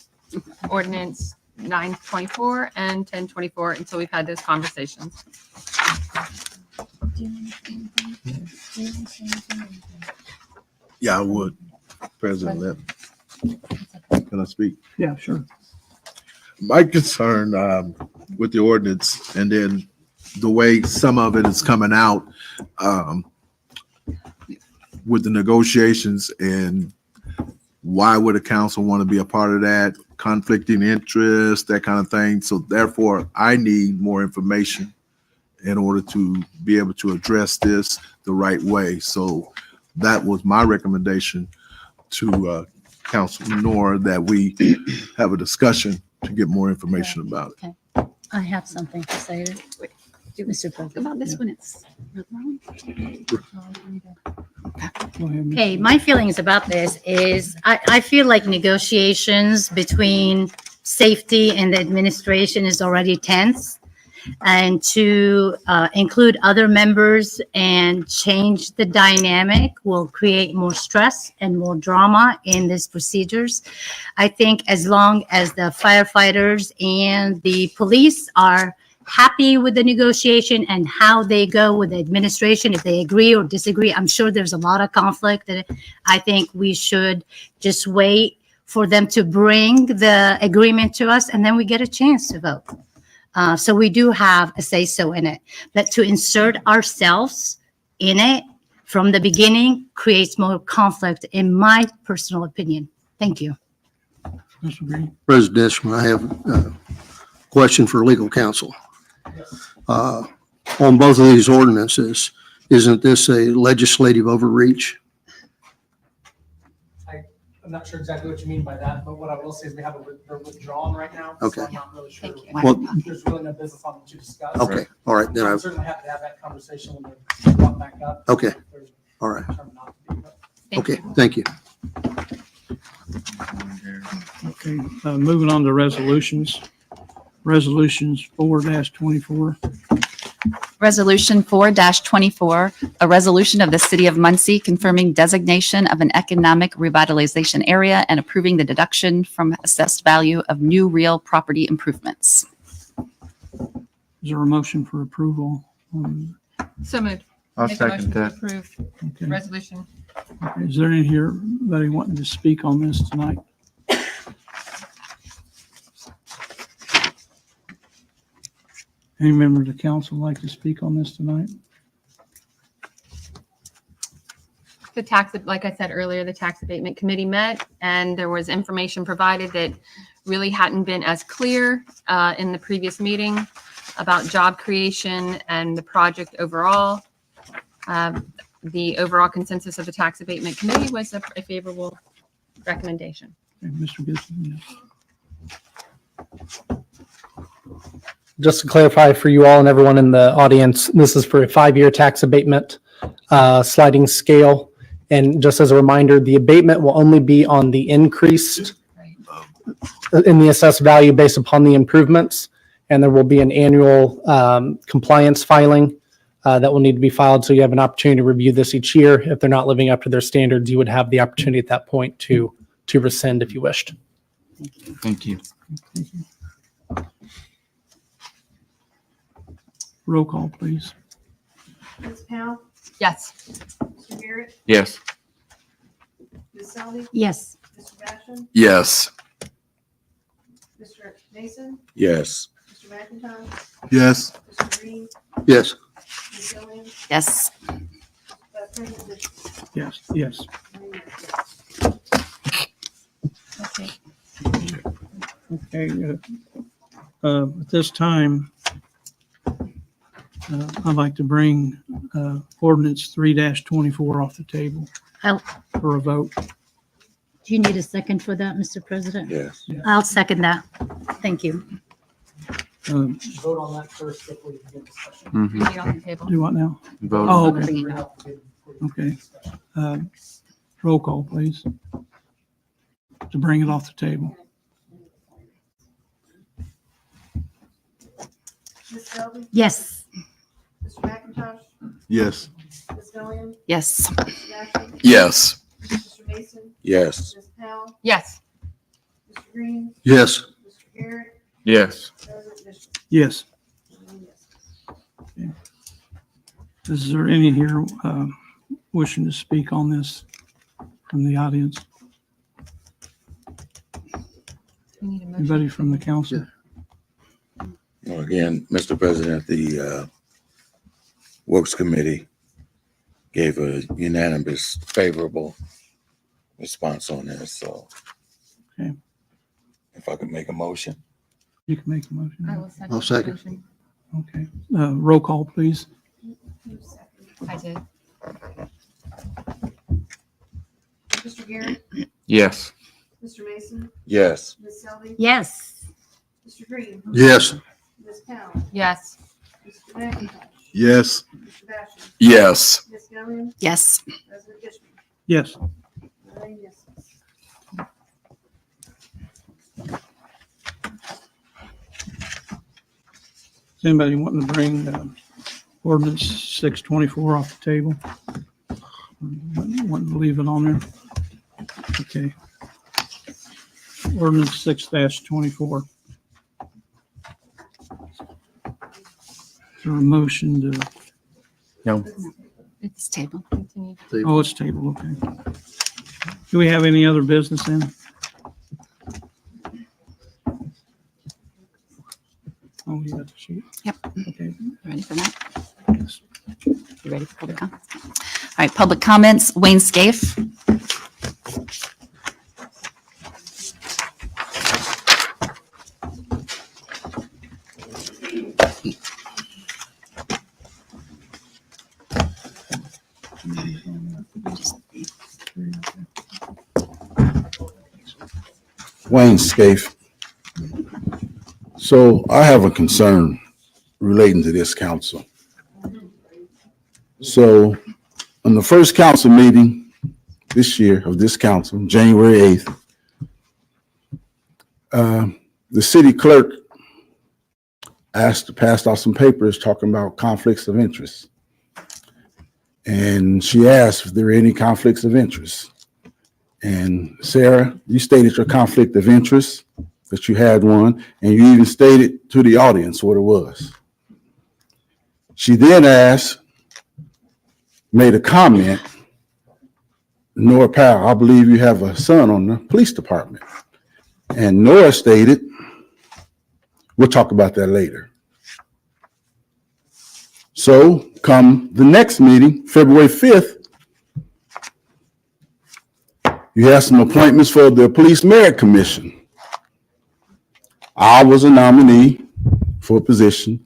ordinance 924 and 1024 until we've had those conversations. Yeah, I would. President, can I speak? Yeah, sure. My concern with the ordinance and then the way some of it is coming out with the negotiations, and why would a council want to be a part of that, conflicting interest, that kind of thing. So therefore, I need more information in order to be able to address this the right way. So that was my recommendation to Council Nor, that we have a discussion to get more information about it. Okay. I have something to say, Mr. President. About this one, it's. Go ahead. Okay, my feelings about this is I feel like negotiations between safety in the administration is already tense. And to include other members and change the dynamic will create more stress and more drama in these procedures. I think as long as the firefighters and the police are happy with the negotiation and how they go with the administration, if they agree or disagree, I'm sure there's a lot of conflict that I think we should just wait for them to bring the agreement to us, and then we get a chance to vote. So we do have a say-so in it. But to insert ourselves in it from the beginning creates more conflict, in my personal opinion. Thank you. Mr. Green? President, I have a question for legal counsel. On both of these ordinances, isn't this a legislative overreach? I'm not sure exactly what you mean by that, but what I will say is we have they're withdrawn right now. Okay. So I'm not really sure. Well- There's really no business on what you discussed. Okay, all right, then I'm certainly happy to have that conversation when they're brought back up. Okay, There's all right. a term not to be, but- Okay, thank you. Okay, moving on to resolutions. Resolutions 4-24. Resolution 4-24, a resolution of the City of Muncie confirming designation of an economic revitalization area and approving the deduction from assessed value of new real property improvements. Is there a motion for approval? So moved. I'll Make a motion second to that. approve Okay. resolution. Okay, is there anybody wanting to speak on this tonight? Any member of the council like to speak on this tonight? The tax, like I said earlier, the tax abatement committee met and there was information provided that really hadn't been as clear in the previous meeting about job creation and the project overall. The overall consensus of the tax abatement committee was a favorable recommendation. Okay, Mr. Gibson, yes. Just to clarify for you all and everyone in the audience, this is for a 5-year tax abatement, sliding scale. And just as a reminder, the abatement will only be on the increased in the assessed value based upon the improvements. And there will be an annual compliance filing that will need to be filed. So you have an opportunity to review this each year. If they're not living up to their standards, you would have the opportunity at that point to rescind if you wished. Thank you. Roll call, please. Ms. Powell? Yes. Mr. Garrett? Yes. Ms. Selby? Yes. Mr. Basham? Yes. Mr. Mason? Yes. Mr. McIntosh? Yes. Mr. Green? Yes. Ms. Gillian? Yes. President Bishop? Yes, yes. Okay. Okay, at this time, I'd like to bring ordinance 3-24 off the table I'll- for a vote. Do you need a second for that, Mr. President? Yes. I'll second that. Thank you. Vote on that first before you begin discussion. Mhm. Get on the table. Do what now? Vote. Oh, okay. Bring it up. Okay. Roll call, please. To bring it off the table. Ms. Selby? Yes. Mr. McIntosh? Yes. Ms. Gillian? Yes. Mr. Basham? Yes. Mr. Mason? Yes. Ms. Powell? Yes. Mr. Green? Yes. Mr. Garrett? Yes. President Bishop? Yes. 9 yeses. Is there any here wishing to speak on this from the audience? We need a motion. Anybody from the council? Well, again, Mr. President, the Works Committee gave a unanimous favorable response on this, so. Okay. If I could make a motion. You can make a motion. I will second. I'll second. the motion. Okay. Roll call, please. I did. Mr. Garrett? Yes. Mr. Mason? Yes. Ms. Selby? Yes. Mr. Green? Yes. Ms. Powell? Yes. Mr. McIntosh? Yes. Mr. Basham? Yes. Ms. Gillian? Yes. President Bishop? Yes. 9 yeses. anybody wanting to bring ordinance 624 off the table? Wanting to leave it on there? Okay. Ordinance 6-24. Is there a motion to? No. It's table. Oh, it's table, okay. Do we have any other business then? Oh, you got the sheet? Yep. Okay. Ready for that? You ready for public comments? All right, public comments. Wayne Scaife. Wayne Scaife. So I have a concern relating to this council. So on the first council meeting this year of this council, January 8th, the city clerk asked to pass out some papers talking about conflicts of interest. And she asked if there were any conflicts of interest. And Sarah, you stated your conflict of interest, that you had one, and you even stated to the audience what it was. She then made a comment, Nora Powell, I believe you have a son on the police department. And Nora stated, we'll talk about that later. So come the next meeting, February 5th, you have some appointments for the Police Merit Commission. I was a nominee for a position,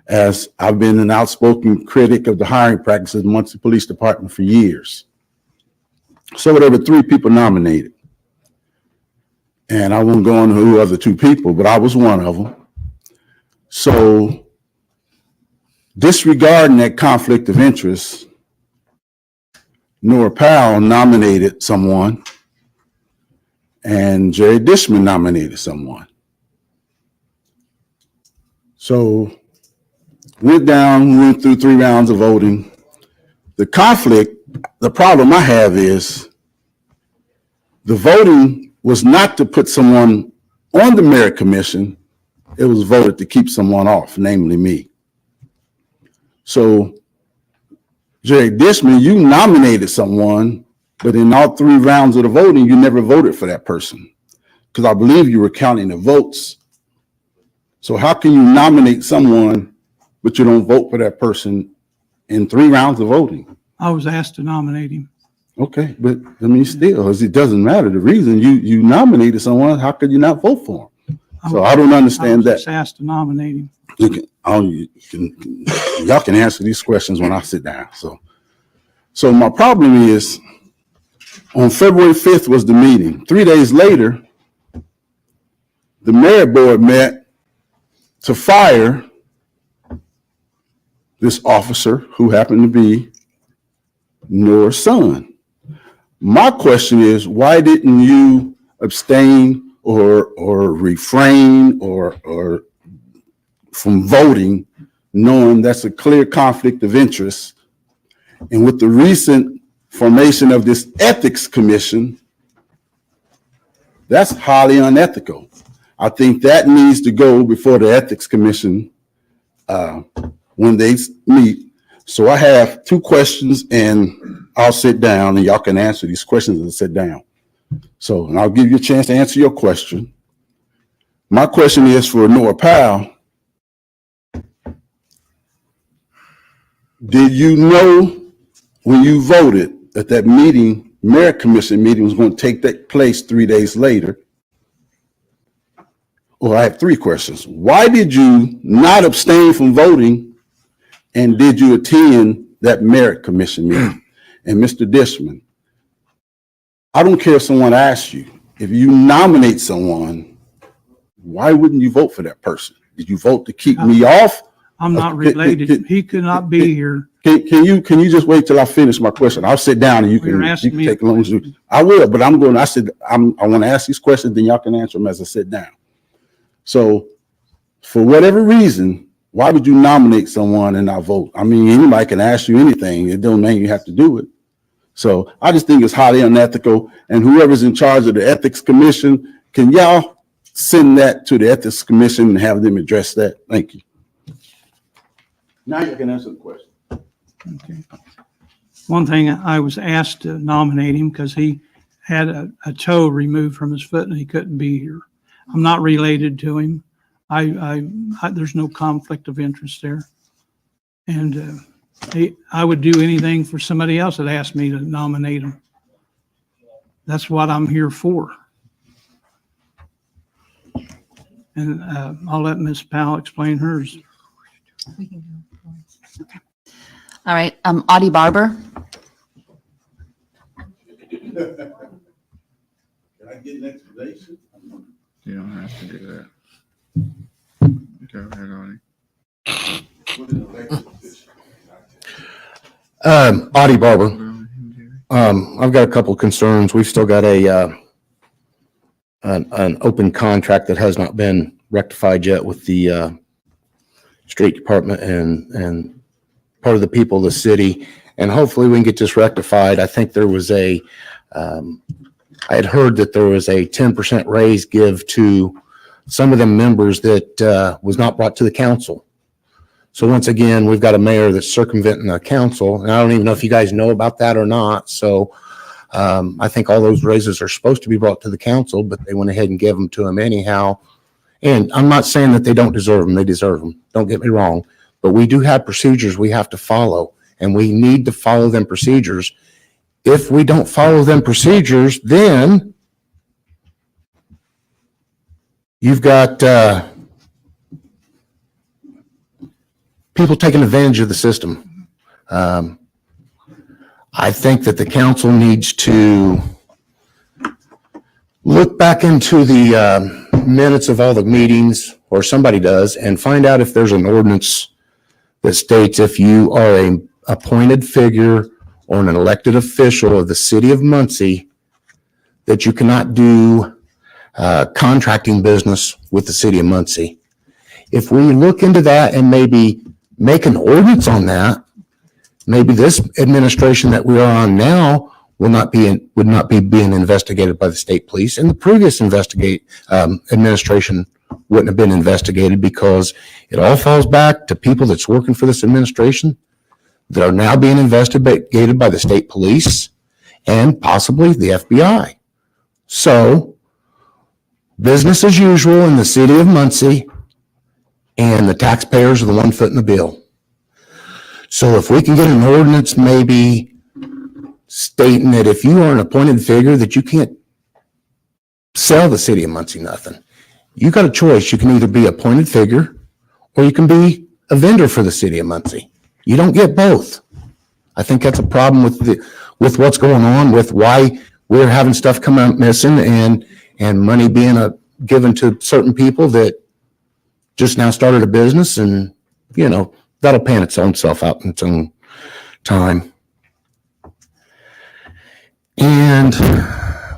as I've been an outspoken critic of the hiring practices of the Muncie Police Department for years. So there were 3 people nominated. And I won't go on who the other 2 people, but I was one of them. So disregarding that conflict of interest, Nora Powell nominated someone and Jerry Dishman nominated someone. So went through 3 rounds of voting. The conflict, the problem I have is the voting was not to put someone on the merit commission. It was voted to keep someone off, namely me. So Jerry Dishman, you nominated someone, but in all 3 rounds of the voting, you never voted for that person because I believe you were counting the votes. So how can you nominate someone, but you don't vote for that person in 3 rounds of voting? I was asked to nominate him. Okay, but I mean, still, it doesn't matter. The reason you nominated someone, how could you not vote for him? So I don't understand that. I was just asked to nominate him. Y'all can answer these questions when I sit down. So my problem is, on February 5th was the meeting. 3 days later, the merit board met to fire this officer who happened to be Nora's son. My question is, why didn't you abstain or refrain or from voting, knowing that's a clear conflict of interest? And with the recent formation of this ethics commission, that's highly unethical. I think that needs to go before the ethics commission when they meet. So I have 2 questions and I'll sit down and y'all can answer these questions and sit down. So, and I'll give you a chance to answer your question. My question is for Nora Powell. Did you know when you voted that that meeting, merit commission meeting, was going to take that place 3 days later? Well, I have 3 questions. Why did you not abstain from voting, and did you attend that merit commission meeting? And Mr. Dishman, I don't care if someone asks you, if you nominate someone, why wouldn't you vote for that person? Did you vote to keep me off? I'm not related. He could not be here. Can you just wait till I finish my question? I'll sit down and you can take as long as you. I will, but I want to ask these questions, then y'all can answer them as I sit down. So for whatever reason, why would you nominate someone and not vote? I mean, anybody can ask you anything. It don't mean you have to do it. So I just think it's highly unethical. And whoever's in charge of the Ethics Commission, can y'all send that to the Ethics Commission and have them address that? Thank you. Now you can answer the question. Okay. One thing, I was asked to nominate him because he had a toe removed from his foot and he couldn't be here. I'm not related to him. There's no conflict of interest there. And I would do anything for somebody else that asked me to nominate him. That's what I'm here for. And I'll let Ms. Powell explain hers. All right, Audie Barber. Can I get an explanation? You don't have to do that. Go ahead, Audie. Audie Barber. I've got a couple of concerns. We've still got an open contract that has not been rectified yet with the street department and part of the people of the city. And hopefully we can get this rectified. I think there was I had heard that there was a 10% raise give to some of the members that was not brought to the council. So once again, we've got a mayor that's circumventing the council, and I don't even know if you guys know about that or not. So I think all those raises are supposed to be brought to the council, but they went ahead and gave them to him anyhow. And I'm not saying that they don't deserve them. They deserve them. Don't get me wrong. But we do have procedures we have to follow, and we need to follow them procedures. If we don't follow them procedures, then you've got people taking advantage of the system. I think that the council needs to look back into the minutes of all the meetings, or somebody does, and find out if there's an ordinance that states if you are an appointed figure or an elected official of the city of Muncie, that you cannot do contracting business with the city of Muncie. If we look into that and maybe make an ordinance on that, maybe this administration that we are on now would not be being investigated by the state police, and the previous administration wouldn't have been investigated, because it all falls back to people that's working for this administration that are now being investigated by the state police and possibly the FBI. So business as usual in the city of Muncie, and the taxpayers are the one footing the bill. So if we can get an ordinance maybe stating that if you are an appointed figure that you can't sell the city of Muncie nothing. You got a choice. You can either be appointed figure or you can be a vendor for the city of Muncie. You don't get both. I think that's a problem with what's going on, with why we're having stuff come out missing and money being given to certain people that just now started a business, and that'll pan its own self out in its own time. And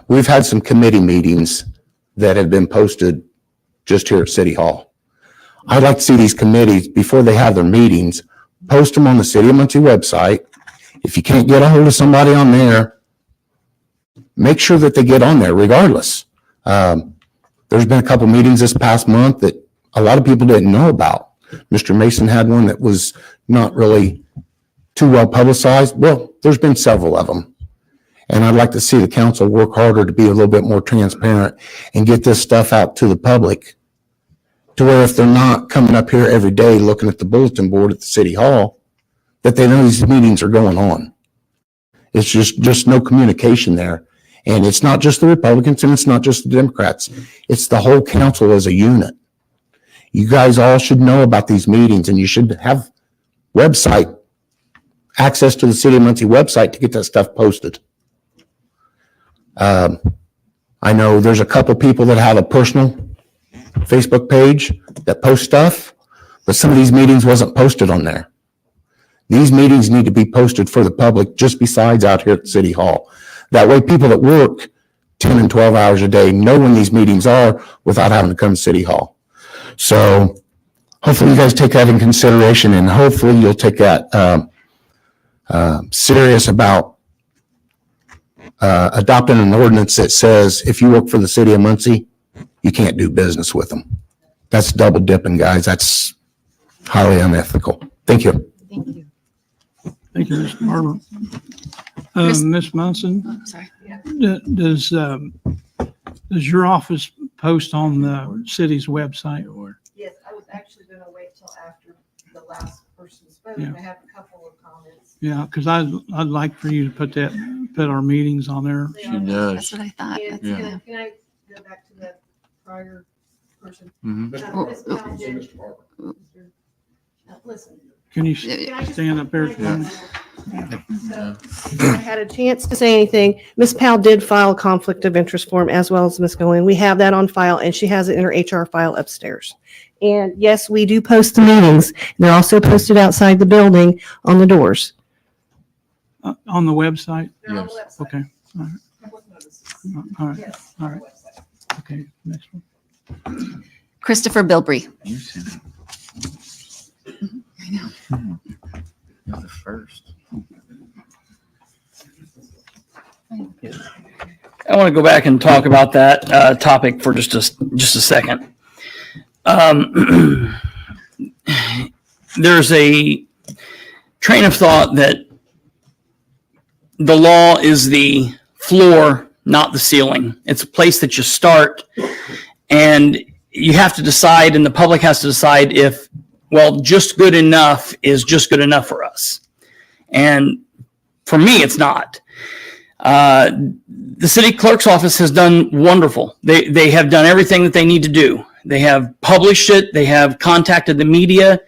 we've had some committee meetings that have been posted just here at City Hall. I'd like to see these committees, before they have their meetings, post them on the City of Muncie website. If you can't get a hold of somebody on there, make sure that they get on there regardless. There's been a couple meetings this past month that a lot of people didn't know about. Mr. Mason had one that was not really too well publicized. Well, there's been several of them. And I'd like to see the council work harder to be a little bit more transparent and get this stuff out to the public, to where if they're not coming up here every day looking at the bulletin board at the city hall, that they know these meetings are going on. It's just no communication there. And it's not just the Republicans and it's not just the Democrats. It's the whole council as a unit. You guys all should know about these meetings, and you should have access to the City of Muncie website to get that stuff posted. I know there's a couple people that have a personal Facebook page that post stuff, but some of these meetings wasn't posted on there. These meetings need to be posted for the public just besides out here at City Hall. That way people that work 10 and 12 hours a day know when these meetings are without having to come to City Hall. So hopefully you guys take that in consideration, and hopefully you'll take that serious about adopting an ordinance that says if you work for the city of Muncie, you can't do business with them. That's double dipping, guys. That's highly unethical. Thank you. Thank you. Thank you, Mr. Barber. Ms. Munson, Sorry. does your office post on the city's website or? Yes, I was actually gonna wait till after the last person spoke. Yeah. I have a couple of comments. Yeah, because I'd like for you to put our meetings on there. She does. That's what I thought. And Yeah. can I go back to the prior person? Mhm. Ms. Powell did- Listen. Can you Can I just- stand up there? can I had a chance to say anything. Ms. Powell did file a conflict of interest form as well as Ms. Golan. We have that on file and she has it in her HR file upstairs. And yes, we do post the meetings. They're also posted outside the building on the doors. On the website? They're on the website. Okay, all right, Public notices. all right, Yes, all on right. the website. Okay, next one. Christopher Bilbrey. You said it. I know. You're the first. I want to go back and talk about that topic for just a second. There's a train of thought that the law is the floor, not the ceiling. It's a place that you start, and you have to decide, and the public has to decide if, well, just good enough is just good enough for us. And for me, it's not. The city clerk's office has done wonderful. They have done everything that they need to do. They have published it. They have contacted the media.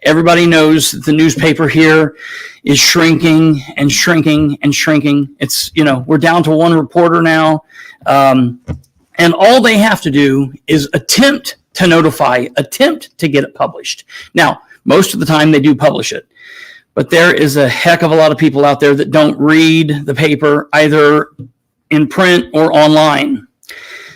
Everybody knows that the newspaper here is shrinking and shrinking and shrinking. It's, we're down to one reporter now. And all they have to do is attempt to notify, attempt to get it published. Now, most of the time they do publish it. But there is a heck of a lot of people out there that don't read the paper either in print or online.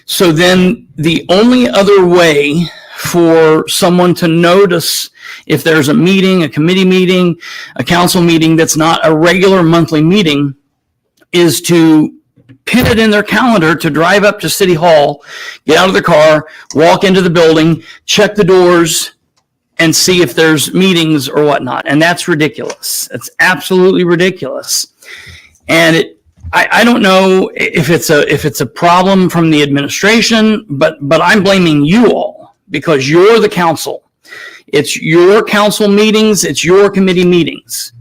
So then the only other way for someone to notice if there's a meeting, a committee meeting, a council meeting that's not a regular monthly meeting is to pin it in their calendar to drive up to City Hall, get out of their car, walk into the building, check the doors, and see if there's meetings or whatnot. And that's ridiculous. It's absolutely ridiculous. And I don't know if it's a problem from the administration, but I'm blaming you all because you're the council. It's your council meetings. It's your committee meetings.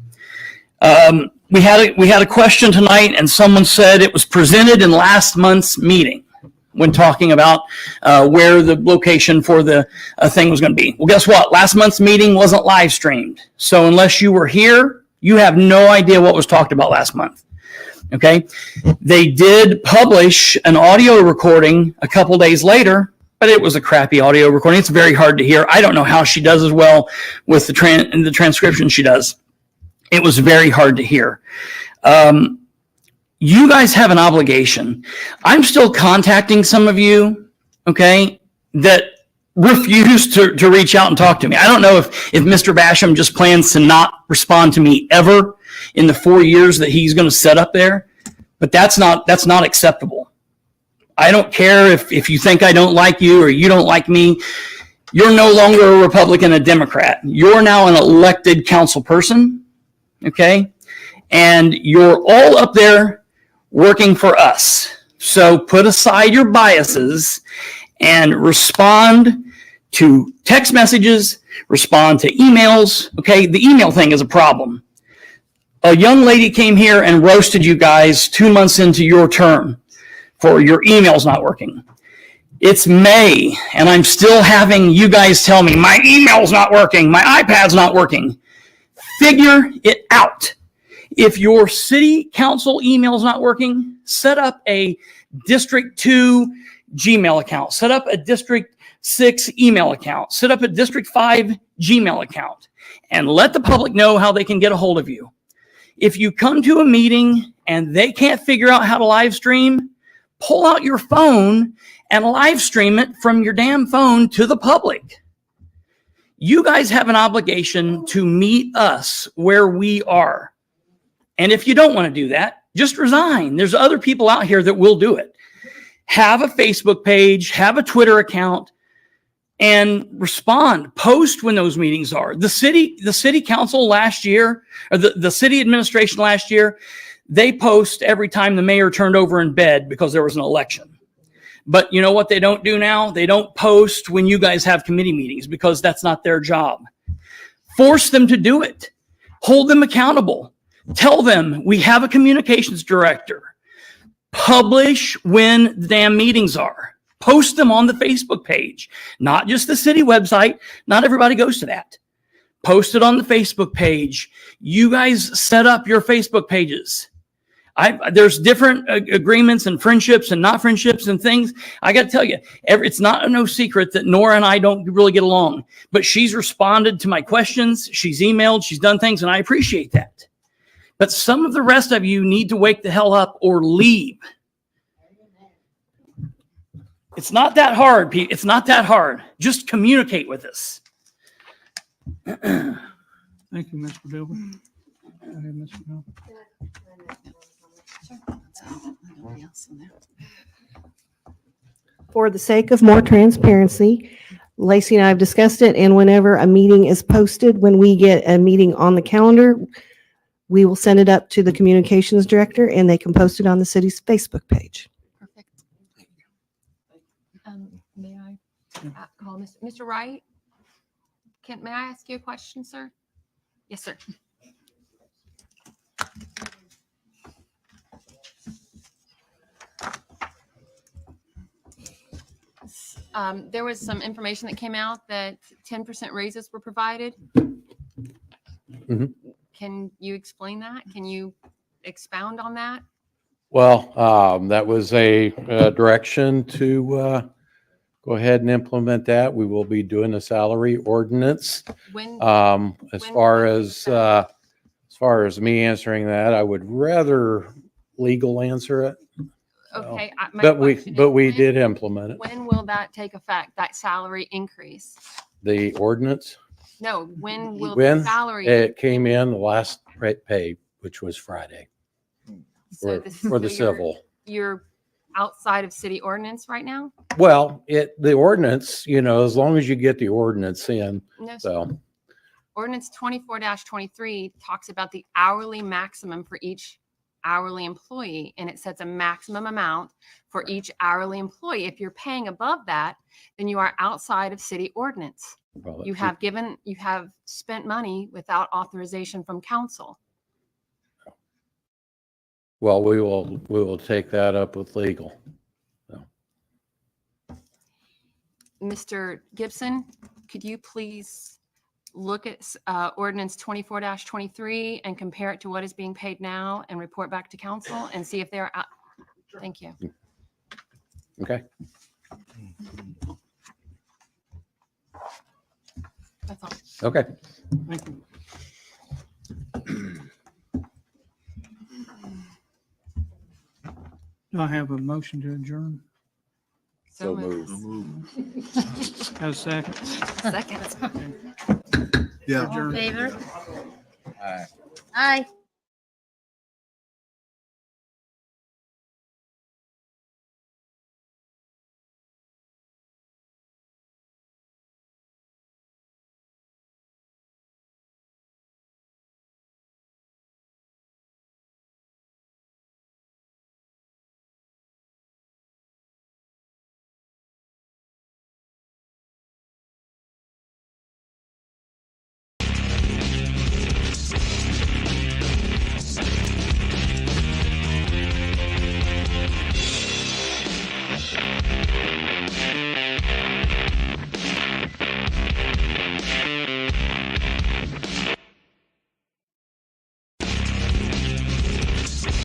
We had a question tonight, and someone said it was presented in last month's meeting when talking about where the location for the thing was going to be. Well, guess what? Last month's meeting wasn't live streamed. So unless you were here, you have no idea what was talked about last month. Okay? They did publish an audio recording a couple days later, but it was a crappy audio recording. It's very hard to hear. I don't know how she does as well with the transcription she does. It was very hard to hear. You guys have an obligation. I'm still contacting some of you, okay, that refuse to reach out and talk to me. I don't know if Mr. Basham just plans to not respond to me ever in the 4 years that he's going to set up there, but that's not acceptable. I don't care if you think I don't like you or you don't like me. You're no longer a Republican, a Democrat. You're now an elected council person, okay? And you're all up there working for us. So put aside your biases and respond to text messages, respond to emails, okay? The email thing is a problem. A young lady came here and roasted you guys 2 months into your term for your emails not working. It's May, and I'm still having you guys tell me, my email's not working, my iPad's not working. Figure it out. If your city council email's not working, set up a District 2 Gmail account. Set up a District 6 email account. Set up a District 5 Gmail account. And let the public know how they can get a hold of you. If you come to a meeting and they can't figure out how to live stream, pull out your phone and live stream it from your damn phone to the public. You guys have an obligation to meet us where we are. And if you don't want to do that, just resign. There's other people out here that will do it. Have a Facebook page, have a Twitter account, and respond. Post when those meetings are. The city council last year, or the city administration last year, they post every time the mayor turned over in bed because there was an election. But you know what they don't do now? They don't post when you guys have committee meetings because that's not their job. Force them to do it. Hold them accountable. Tell them we have a communications director. Publish when the damn meetings are. Post them on the Facebook page, not just the city website. Not everybody goes to that. Post it on the Facebook page. You guys set up your Facebook pages. There's different agreements and friendships and not friendships and things. I got to tell you, it's not no secret that Nora and I don't really get along, but she's responded to my questions. She's emailed, she's done things, and I appreciate that. But some of the rest of you need to wake the hell up or leave. It's not that hard, Pete. It's not that hard. Just communicate with us. Thank you, Mr. Bilbrey. Go ahead, Mr. Bill. For the sake of more transparency, Lacey and I have discussed it, and whenever a meeting is posted, when we get a meeting on the calendar, we will send it up to the communications director and they can post it on the city's Facebook page. Perfect. May I call Mr. Wright? May I ask you a question, sir? Yes, sir. There was some information that came out that 10% raises were provided. Mm-hmm. Can you explain that? Can you expound on that? Well, that was a direction to go ahead and implement that. We will be doing a salary ordinance. As far as me answering that, I would rather legal answer it. Okay, But we did implement it. When will that take effect, that salary increase? The ordinance? No, when will the salary? It came in the last pay, which was Friday. For the civil. You're outside of city ordinance right now? Well, the ordinance, as long as you get the ordinance in, No, so. Ordinance 24-23 talks about the hourly maximum for each hourly employee, and it sets a maximum amount for each hourly employee. If you're paying above that, then you are outside of city ordinance. Well, You have spent money without authorization from council. Well, we will take that up with legal. So. Mr. Gibson, could you please look at ordinance 24-23 and compare it to what is being paid now and report back to council and see if they're out? Thank you. Okay. That's all. Okay. Thank you. Do I have a motion to adjourn? So moved. Have a second? Second. All in favor? Aye. Aye.